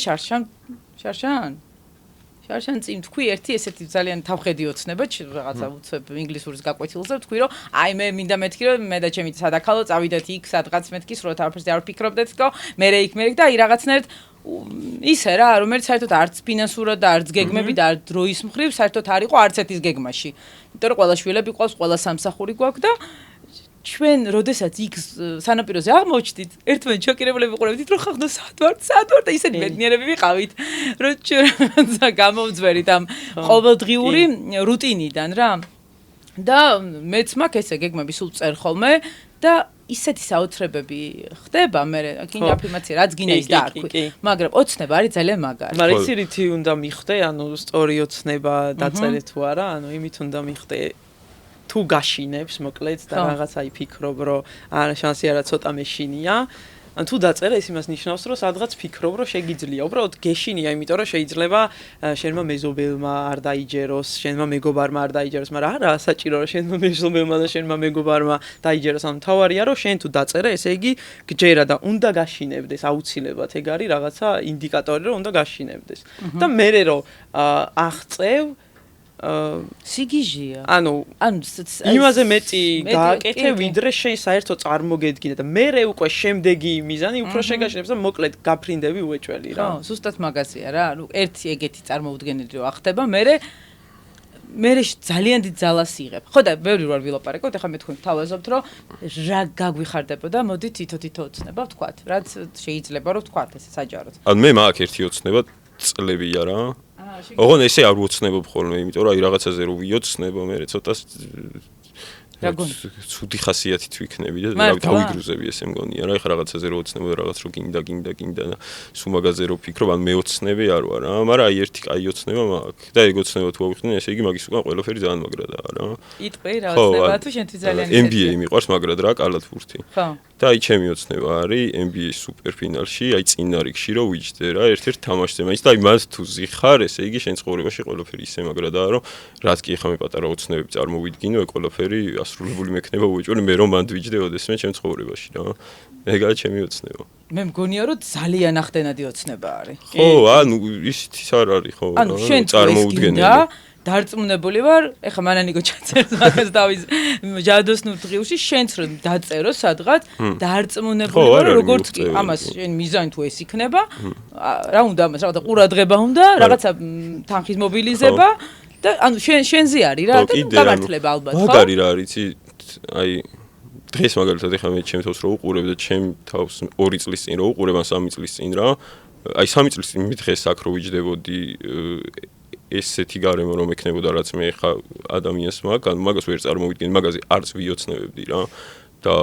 S4: შარშან წინ თქვი ერთი ესეთი ძალიან თავხედი ოცნება რაღაცა უცებ ინგლისურის გაკვეთილზე თქვი რომ აი მე მინდა მეთქი რომ მე და ჩემი სადაქალო წავიდეთ იქ სადღაც მეთქი სრულად არაფერზე არ ვფიქრობდეთ თქო მე იქ და აი რაღაცნაირად ისე რა რომელიც საერთოდ არც ფინანსურად და არც გეგმები და არც დროის მხრივ საერთოდ არ იყო არც ერთის გეგმაში იმიტომ რომ ყველა შვილები ყავს ყველა სამსახური გვაქვს და ჩვენ როდესაც იქ სანაპიროზე აღმოჩდით ერთმანეთს შოკირებულები ვიყურებდით რომ ხახნო სად ვარ და ისეთი ბედნიერები ვიყავით რომ ჩვენ გამოვძვერით ამ ყოველდღიური რუტინიდან რა და მეც მაქვს ესე გეგმები სულ წერ ხოლმე და ისეთი საოცრებები ხდება მე კიდე აფირმაცია რაც გინდა ის დაარქვი მაგრამ ოცნება არის ძალიან მაგარი
S2: მაგრამ იცი რითი უნდა მიხდე ანუ სწორი ოცნება დაწერე თუ არა ანუ იმით უნდა მიხდე თუ გაშინებს მოკლედ და რაღაც აი ფიქრობ რომ არა შანსი არა ცოტა მეშინია ან თუ დაწერე ის იმას ნიშნავს რომ სადღაც ფიქრობ რომ შეგიძლია უბრალოდ გეშინია იმიტომ რომ შეიძლება შენმა მეზობელმა არ დაიჯეროს შენმა მეგობარმა არ დაიჯეროს მაგრამ არა საჭირო რომ შენმა მეზობელმა და შენმა მეგობარმა დაიჯეროს ამ თავარია რომ შენ თუ დაწერე ესე იგი გჯერა და უნდა გაშინებდეს აუცილებლად ეგ არის რაღაცა ინდიკატორი რომ უნდა გაშინებდეს და მე რომ აღწევ
S4: სიგიჟია.
S2: ანუ იმაზე მეტი გააკეთე, ვიდრე შენ საერთოდ წარმოგედგინე და მე უკვე შემდეგი მიზანი უფრო შეგაშინებს და მოკლედ გაფრინდები უეჭველი რა.
S4: ხო, ზუსტად მაგაზია რა. ანუ ერთი ეგეთი წარმოუდგენელი რო ახდება, მე მე ძალიან დიდ ძალას იღებ. ხო და ბევრი როარ ვილაპარაკოთ, ეხლა მე თქვენ თავაზობთ, რომ რა გაგვიხარდებოდა, მოდით თითო ოცნება ვთქვათ, რაც შეიძლება რომ ვთქვათ ესე საჯაროდ.
S3: ან მე მაქვს ერთი ოცნება წლებია რა. ოღონ ესე არ ვოცნებობ ხოლმე, იმიტომ რომ აი რაღაცაზე რო ვიოცნებო, მე ცოტა ცუდი ხასიათით ვიქნები და დავიგრუზები ესე მგონია რა. ეხლა რაღაცაზე რო ოცნებო და რაღაც რო გინდა და სულ მაგაზე რო ფიქრობ, ან მე ოცნები არ ვარ რა, მაგრამ აი ერთი კაი ოცნება მაქვს და ეგ ოცნება თუ ავიხდნენ, ესე იგი მაგის უკან ყველაფერი ძალიან მაგრადაა რა.
S4: იტყვი რა ოცნება თუ შენთვის ძალიან
S3: NBA მიყვარს მაგრად რა, კალათბურთი.
S4: ხო.
S3: და აი ჩემი ოცნება არის NBA-ის სუპერფინალში, აი წინა რიგში რო ვიჯდე რა, ერთ-ერთ თამაშზე მაინც და აი მას თუ ზიხარ, ესე იგი შენ ცხოვრებაში ყველაფერი ისე მაგრადაა, რომ რაც კი ახლა მე პატარა ოცნებები წარმოვიდგინო, ეგ ყველაფერი ასრულებული მექნება უეჭველი, მე რომ მანდ ვიჯდეოდეს მე ჩემ ცხოვრებაში რა. ეგაა ჩემი ოცნება.
S4: მე მგონია რომ ძალიან ახდენადი ოცნება არის.
S3: ხო, ანუ ისიც არ არის ხო,
S4: ანუ შენ წარმოუდგენელი. დარწმუნებული ვარ, ეხლა მანანიგო ჩაწერს მაგას დავის ჯადოსნურ დღეებში შენც რომ დაწერო სადღაც დარწმუნებული ვარ როგორც კი ამას შენ მიზანი თუ ეს იქნება რა უნდა ამას რაღაცა ყურადღება უნდა რაღაცა თანხის მობილიზება და ანუ შენზე არის რა და გამართლება ალბათ ხო
S3: მაგარი რა არის იცი აი დღეს მაგალითად ეხლა მე ჩემ თავს რო უყურებ და ჩემ თავს 2 წლის წინ რო უყურებ ან 3 წლის წინ რა აი 3 წლის წინ მითხეს აქ რო ვიჯდებოდი ესეთი გარემო რომ ექნებოდა რაც მე ხა ადამიანს მაგ, ანუ მაგას ვერ წარმოვიდგენ, მაგაზე არც ვიოცნებებდი რა და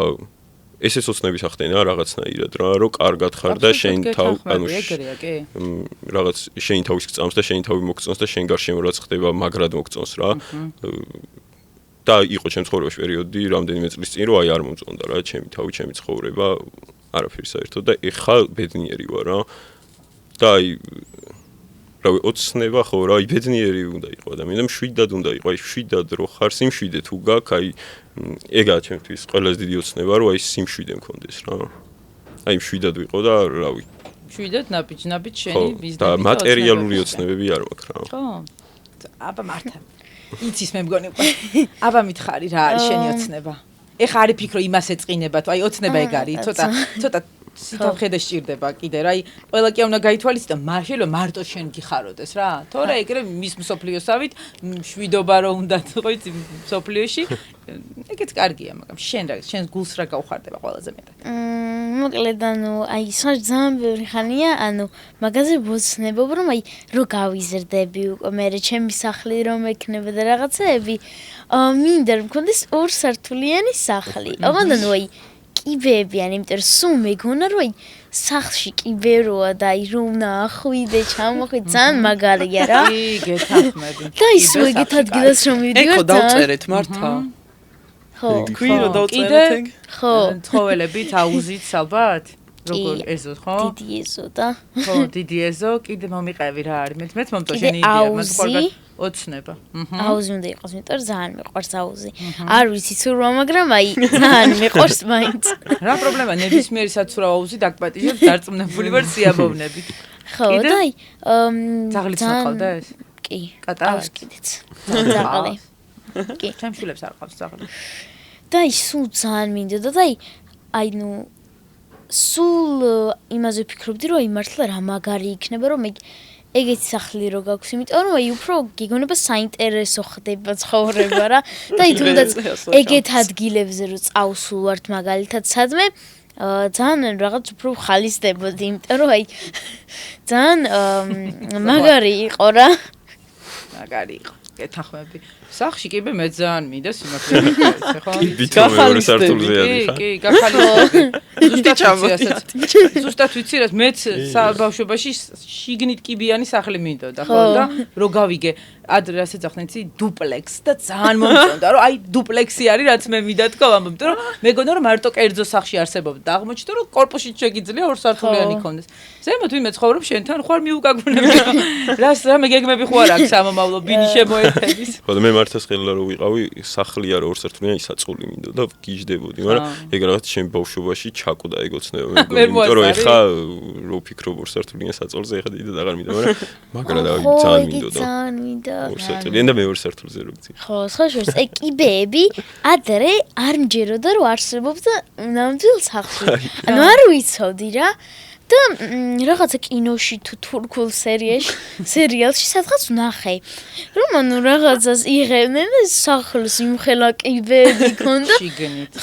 S3: ესეც ოცნების ახდენა რაღაცნაირად რა, რომ კარგად ხარ და შენ თავ ანუ რაღაც შენ თავის გწამს და შენ თავი მოგწონს და შენ გარშემო რაც ხდება მაგრად მოგწონს რა. და იყო ჩემ ცხოვრებაში პერიოდი რამდენიმე წლის წინ რომ აი არ მომწონდა რა, ჩემი თავი, ჩემი ცხოვრება, არაფერი საერთოდ და ეხა ბედნიერი ვარ რა. და აი რავი ოცნება ხო რა იბედნიერი უნდა იყო ადამიანი და მშვიდად უნდა იყო აი მშვიდად რო ხარ სიმშვიდე თუ გაქვს აი ეგაა ჩემთვის ყველაზე დიდი ოცნება რომ აი სიმშვიდე მქონდეს რა აი მშვიდად ვიყო და რავი
S4: მშვიდად ნაბიჯ შენი ბიზნესი
S3: და მატერიალური ოცნებები არ მაქვს რა
S4: ხო აბა მართა იცის მე მგონი აბა მითხარი რა არის შენი ოცნება ეხა არის ფიქრო იმას ეწყინება თუ აი ოცნება ეგ არის ცოტა სიტყვახედა სჭირდება კიდე რა აი ყველა კი უნდა გაითვალისწინო მაშინ რომ მარტო შენ გიხაროდეს რა თორე ეგრე მის მსოფლიოსავით შვიდობა რო უნდა ხო იცი მსოფლიოში ეგეც კარგია მაგრამ შენს გულს რა გაუხარდება ყველაზე მეტად
S5: მოკლედ ანუ აი ძალიან ბევრი ხანია ანუ მაგაზე ვოცნებობ რომ აი რო გავიზრდები უკვე მე ჩემი სახლი რომ ექნება და რაღაცეები მინდა რომ მქონდეს 2 სართულიანი სახლი ოღონდ ანუ აი კიბეებიან, იმიტომ რომ სულ მეგონა რომ აი სახლში კიბეროა და აი რომ უნდა ახვიდე, ჩამოხვიდე, ძალიან მაგარია რა.
S4: კი, გეთახმები.
S5: და ის ეგეთ ადგილას რომ მივიდივარ.
S2: ეხო დავწერეთ მართა.
S5: ხო.
S2: ქვი რომ დავწერეთ ეგ.
S5: ხო.
S4: ცხოველებით აუზით ალბათ? როგორ ეზო ხო?
S5: დიდი ეზო და.
S4: ხო, დიდი ეზო, კიდე მომიყევი რა არის. მეც მომწონს შენი იდეა, მას ხوارგან ოცნება.
S5: აუზი უნდა იყოს, იმიტომ რომ ძალიან მიყვარს აუზი. არ ვიცი სურვა, მაგრამ აი ძალიან მიყვარს მაინც.
S4: რა პრობლემა, ნებისმიერი საცურაო აუზი დაგპატიჟებს, დარწმუნებული ვარ სიამოვნებით.
S5: ხო, და აი
S4: ძაღლიც ნახავდა ეს?
S5: კი.
S4: კატავს
S5: კიდეც. ძაღლი.
S4: კი, ჩემშულებს არ ყავს ძაღლი.
S5: და აი სულ ძალიან მინდოდა და აი ნუ სულ იმაზე ვფიქრობდი რომ აი მართლა რა მაგარი იქნება რომ ეგეთი სახლი რო გაქვს იმიტომ რომ აი უფრო გიგონება საინტერესო ხდება ცხოვრება რა და აი თუნდაც ეგეთ ადგილებზე რო წავსულ ვართ მაგალითად სადმე ძალიან რაღაც უფრო ხალისდებოდი იმიტომ რომ აი ძალიან მაგარი იყო რა
S4: მაგარი იყო გეთახმები სახში კი მე ძალიან მინდა სიმართლე ხო
S3: გახალისდები სართულზე არის ხა
S4: კი გახალისდები ზუსტად ვიცი რა მეც ბავშვობაში შიგნით კიბიანი სახლი მინდოდა ხო და რო გავიგე ადრე ასე ძახდნენ იცი დუპლექს და ძალიან მომწონდა რომ აი დუპლექსი არის რაც მე მინდა თქო ამბობ რომ მეგონა რომ მარტო კერძო სახლში არსებობდა და აღმოჩნდა რომ კორპუსში შეგიძლია 2 სართულიანი ქონდეს ზემოთ ვინმე ცხოვრობ შენთან ხوار მიუკაგუნები რას რა მეგეგმები ხوار აქვს ამომავლო ბინი შემოერთების
S3: ხო და მე მართას ხელა რო ვიყავი სახლია რო 2 სართულიანი საწოლი მინდოდა გიждდებოდი მაგრამ ეგ რაღაც ჩემ ბავშვობაში ჩაკოდა ეგ ოცნება მე იმიტომ რომ ეხა რო ფიქრობ 2 სართულიანი საწოლზე ეხა დიდად აღარ მინდა მაგრამ ძალიან მინდოდა
S5: ძალიან მინდა
S3: საწოლი და მე 2 სართულზე რო გძი
S5: ხო სხვაშორის ეგ კიბეები ადრე არ მჯეროდა რომ არსებობდა ნამდვილ სახლში ანუ არ ვიცოდი რა და რაღაცა კინოში თუ თურქულ სერიალში სადღაც ვნახე რომ ანუ რაღაცას იღებდნენ და სახლს იმხელაკიბები ქონდა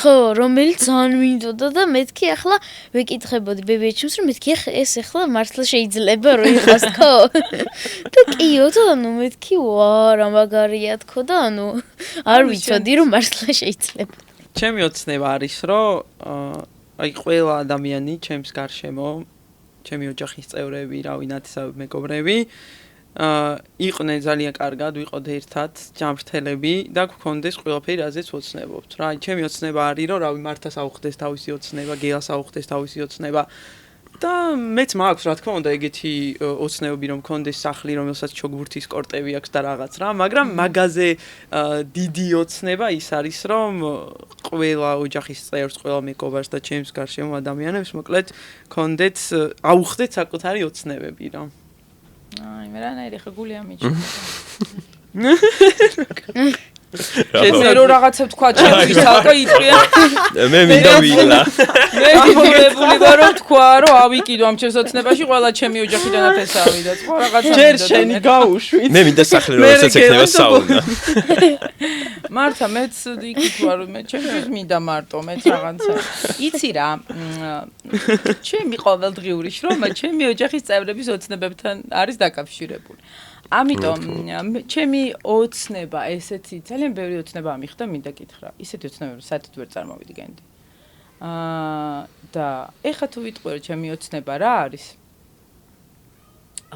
S5: ხო რომელიც ძალიან მინდოდა და მეთქი ახლა ვეკითხებოდი ბებიაჩემს რომ მეთქი ეს ახლა მართლა შეიძლება რომ იყოს ხო და კიო და ანუ მეთქი რა მაგარია თქო და ანუ არ ვიცოდი რომ მართლა შეიძლება
S2: ჩემი ოცნება არის რომ აი ყველა ადამიანი ჩემს გარშემო ჩემი ოჯახის წევრები, რავი, ნათესავები, მეგობრები, იყვნენ ძალიან კარგად, ვიყოთ ერთად, ჯანმრთელები და გქონდეს ყველაფერი, რაზეც ოცნებობთ. რა, ჩემი ოცნება არის, რომ რავი, მართას აუხდეს თავისი ოცნება, გელას აუხდეს თავისი ოცნება. და მეც მაქვს, რა თქმა უნდა, ეგეთი ოცნებები, რომ მქონდეს სახლი, რომელსაც ჩოგბურთის კორტები აქვს და რაღაც რა, მაგრამ მაგაზე დიდი ოცნება ის არის, რომ ყველა ოჯახის წევრს, ყველა მეგობარს და ჩემს გარშემო ადამიანებს მოკლედ მქონდეთ აუხდეთ საკუთარი ოცნებები რა.
S4: აი, მე რანაირი ხა გული ამიჭი. შეიძლება რომ რაღაცა თქვა ჩემს ალკო იტყვია.
S3: მე მინდა ვილა.
S4: მე გიძულებული ვარ რომ თქვა რომ ავიკიდო ამ ჩემს ოცნებაში ყველა ჩემი ოჯახიდან ათესავი და სხვა რაღაცა.
S2: ჯერ შენი გაუშვით.
S3: მე მინდა სახლი რომელსაც ექნება საუნა.
S4: მართა მეც იქით ვარ მე ჩემთვის მინდა მარტო მეც რაღაცა. იცი რა ჩემი ყოველდღიური შრომა ჩემი ოჯახის წევრების ოცნებებთან არის დაკავშირებული. ამიტომ ჩემი ოცნება ესეთი ძალიან ბევრი ოცნება ამიხდა მინდა გითხრა ისეთი ოცნებები საერთოდ ვერ წარმოვიდგენდი და ეხლა თუ ვიტყვი ჩემი ოცნება რა არის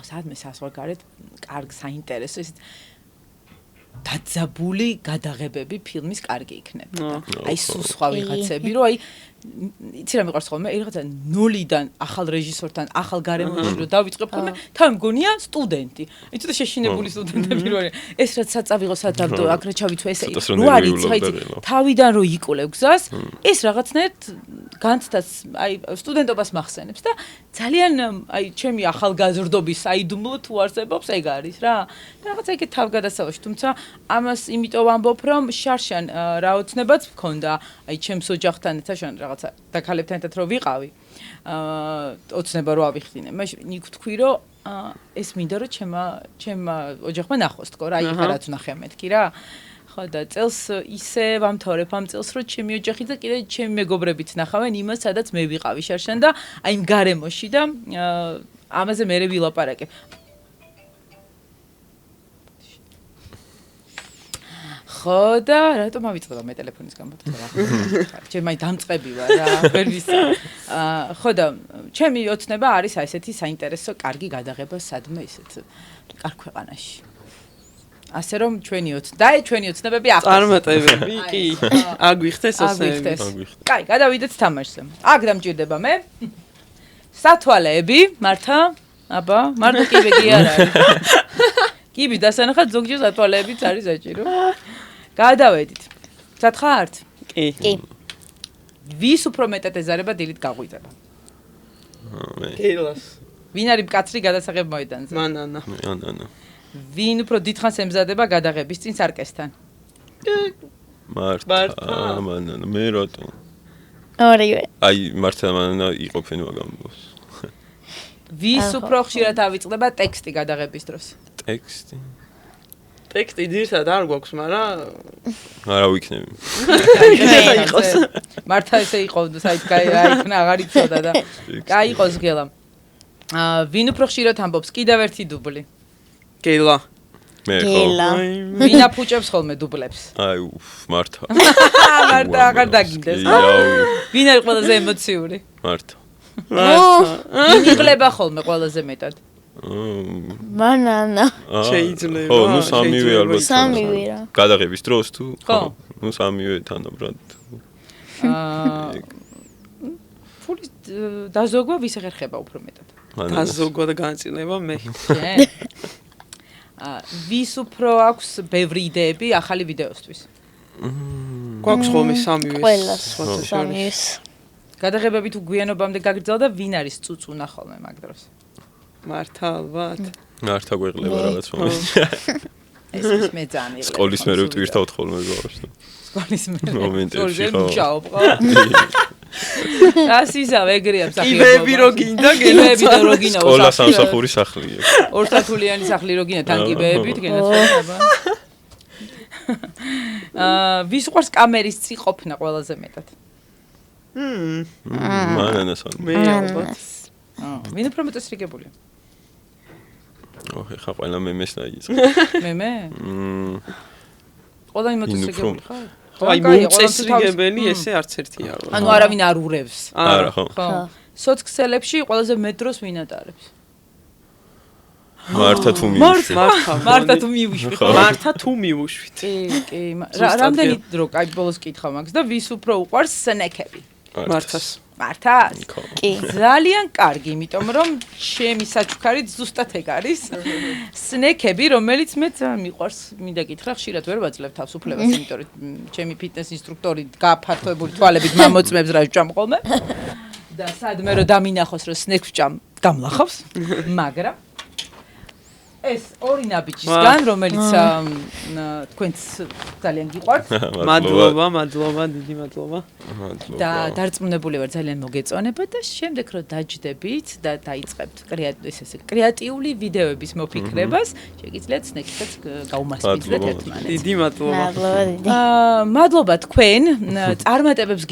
S4: სადმე სასვარგარეთ კარგ საინტერესო ისეთ დაძაბული გადაღებები ფილმის კარგი იქნება აი სულ სხვა ვიღაცები რომ აი იცი რა მიყვარს ხოლმე რაღაცა ნოლიდან ახალ რეჟისორთან ახალ გარემოში რომ დავიწყებ ხოლმე თავი მგონია სტუდენტი იცი და შეშინებული სტუდენტები რო არის ეს რაც საწავიღო სადავდო აქ რა ჩავიცვა ეს რო არის იცი თავიდან რო იკოლევ გზას ეს რაღაცნაირად განცდას აი სტუდენტობას მახსენებს და ძალიან აი ჩემი ახალგაზრდობის საიდუმლო თუ არსებობს ეგ არის რა რაღაცა ეგ თავგადასავალში თუმცა ამას იმიტომ ვამბობ რომ შარშან რა ოცნებაც მქონდა აი ჩემს ოჯახთან ერთად რაღაცა და ქალებთან ერთად რო ვიყავი ოცნება რო ავიხდინე მაშინ იქ თქვი რომ ეს მინდა რომ ჩემმა ოჯახმა ნახოს თქო რა იქ რაც ნახე მეთქი რა ხო და წელს ისე ვამთავრებ ამ წელს რომ ჩემი ოჯახი და კიდე ჩემი მეგობრებიც ნახავენ იმას სადაც მე ვიყავი შარშან და აი იმ გარემოში და ამაზე მე ვილაპარაკებ ხო და რატომ ავიწყდება მე ტელეფონის გამოტანა რა ჩემ აი დამწყები ვარ რა ვერ ვისა ხო და ჩემი ოცნება არის აი ესეთი საინტერესო კარგი გადაღება სადმე ისეთ კარგ ქვეყანაში ასე რომ ჩვენი ოცნებები ახლა
S2: წარმატებები კი აგვიხდეს ოცნებები
S4: კაი გადავიდეთ თამაშზე აქ დამჭირდება მე სათვალეები მართა აბა მართა კიბე კი არ არის კიბის დასანახად ზოგჯერ სათვალეებიც არის საჭირო გადავედით სათხართ
S5: კი
S4: ვის უფრო მეტად ეზარება დილით გაღვიძება
S2: კეილას
S4: ვინ არის მკაცრი გადასაღებ მოედანზე
S2: მანანა
S4: ვინ უფრო დიდხანს ემზადება გადაღების წინ სარკესთან
S3: მართა მანანა მე რატო
S5: ორივე
S3: აი მართა მანანა იყოფენ მაგამბოს
S4: ვის უფრო ხშირად ავიწყდება ტექსტი გადაღების დროს
S2: ტექსტი ძირსად არ გვაქვს, მაგრამ
S3: არა ვიქნები.
S4: მართა ესე იყო, საით გაიქნა აღარ იცოდა და გაიყოს გელა. ვინ უფრო ხშირად ამბობს კიდევ ერთი დუბლი?
S2: გელა.
S3: მე ხო.
S4: ვინ აფუჭებს ხოლმე დუბლებს?
S3: აი მართა.
S4: მართა აღარ დაგინდეს. ვინ არის ყველაზე ემოციური?
S3: მართა.
S4: ვინ იღლება ხოლმე ყველაზე მეტად?
S5: მანანა
S2: შეიძლება
S3: ხო ნუ სამივე ალბათ
S5: სამივე რა
S3: გადაღების დროს თუ
S4: ხო
S3: ნუ სამივე თანაბრად
S4: ფული დაზოგვა ვის ეხერხება უფრო მეტად
S2: დაზოგვა და განაწილება მე
S4: ვის უფრო აქვს ბევრი იდეები ახალი ვიდეოსთვის
S2: გვაქვს ხოლმე სამივე
S5: ყველას სამივეს
S4: გადაღებები თუ გვიანობამდე გაგრძელდა ვინ არის წუწუნა ხოლმე მაგ დროს
S2: მართა ალბათ
S3: მართა გვეღლება რაღაც მომენტში
S4: ეს ის მე ძალიან
S3: სკოლის მერე ვტვირთავთ ხოლმე ბავშვს
S4: სკოლის მერე
S3: მომენტებში ხო
S4: სკოლზე მუშაობ ხო ასისავე ეგრეა მსახიობობა.
S2: ივები რო გინდა
S4: ივები და რო გინდა.
S3: სკოლა სამსახური სახლია.
S4: ორსართულიანი სახლი რო გინდა ტანკიბეებით გენაცვლება. ვის უყვარს კამერის წი ყოფნა ყველაზე მეტად?
S3: მანანას ან.
S2: მე ალბათ.
S4: ვინ უფრო მოწესრიგებულია?
S3: ხა ყველა მემეს დაიწყე.
S4: მე? ყველა მოწესრიგებული ხარ?
S2: აი მოწესრიგებელი ესე არც ერთი არ ვარ.
S4: ანუ არავინ არ ურევს.
S3: არა ხო.
S4: ხო. სოციქსელებში ყველაზე მეტ დროს ვინ ატარებს?
S3: მართა თუ მივიშვი.
S4: მართა თუ მივიშვი.
S2: მართა თუ მივუშვით.
S4: კი. რამდენი დრო აი ბოლოს კითხავ მაგას და ვის უფრო უყვარს სნეკები?
S2: მართას.
S4: მართას?
S5: კი.
S4: ძალიან კარგი, იმიტომ რომ ჩემი საჩუქარი ზუსტად ეგ არის. სნეკები, რომელიც მე ძალიან მიყვარს, მინდა გითხრა, ხშირად ვერ ვაძლევ თავს უფლებას, იმიტომ რომ ჩემი ფიტნეს ინსტრუქტორი გაფართოებული თვალებით მამოწმებს რა ვჭამ ხოლმე. და სადმე რომ დამინახოს რომ სნეკს ვჭამ, გამლახავს, მაგრამ ეს ორი ნაბიჯისგან, რომელიც თქვენც ძალიან გიყვართ.
S2: მადლობა, დიდი მადლობა.
S4: და დარწმუნებული ვარ ძალიან მოგეწონება და შემდეგ რომ დაჯდებით და დაიწყებთ კრეატიული ვიდეოების მოფიქრებას, შეგიძლიათ სნექსაც გაუმასპინძლეთ ერთმანეთს.
S2: დიდი მადლობა.
S4: მადლობა თქვენ, წარმატებებს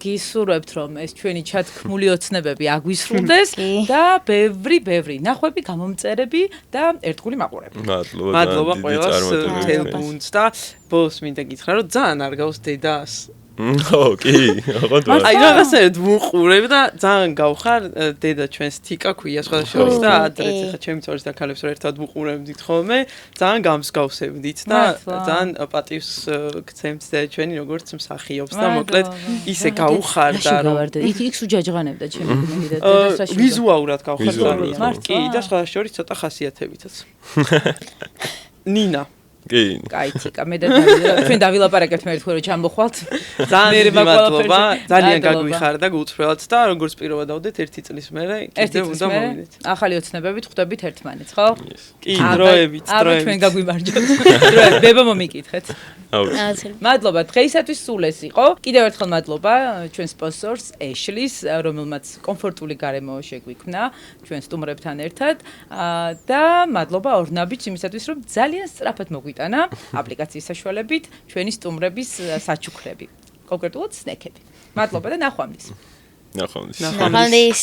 S4: გისურვებთ რომ ეს ჩვენი ჩათქმული ოცნებები აგვისრულდეს და ბევრი ნახვები, გამომწერები და ერთგული მაყურები.
S2: მადლობა ყველას მთელ გუნდს და ბოლოს მინდა გითხრა რომ ძალიან არ გავს დედას.
S3: ხო, კი, აღარ.
S2: აი რაღაცა ვუყურებ და ძალიან გავხარ დედა ჩვენს თიკა ქვია სხვადასხვა და ადრეც ხა ჩემი წორის და ქალებს რო ერთად ვუყურებდით ხოლმე, ძალიან გამსგავსებდით და ძალიან პატივს გცემთ და ჩვენი როგორც მსახიობს და მოკლედ ისე გავხარდა რომ
S4: იქ სუჯაჯღანებდა ჩემი გმირი და დედას რაში
S2: ვიზუალურად გავხარდა. კი, და სხვადასხვა ცოტა ხასიათებითაც. ნინა
S3: კი.
S4: კაი თიკა მე და ჩვენ დავილაპარაკებთ მე თქვენ რომ ჩამოხვალთ.
S2: ძალიან მადლობა, ძალიან გაგვიხარდა გულწრფელად და როგორც პირობა დავდეთ 1 წლის მერე კიდევ უნდა მოვიდეთ.
S4: ახალი ოცნებებით ხვდებით ერთმანეთს, ხო?
S2: კი, დროებით.
S4: ჩვენ გაგვიმარჯვოთ. ბებო მომიკითხეთ. მადლობა, დღეისათვის სულ ეს იყო. კიდევ ერთხელ მადლობა ჩვენ სპონსორს ეშლის, რომელმაც კომფორტული გარემო შეგვიქმნა ჩვენ სტუმრებთან ერთად და მადლობა ორნაბიჯს იმისათვის რომ ძალიან სწრაფად მოგვიტანა აპლიკაციის საშუალებით ჩვენი სტუმრების საჩუქრები, კონკრეტულად სნეკები. მადლობა და ნახვამდის.
S3: ნახვამდის.
S5: ნახვამდის.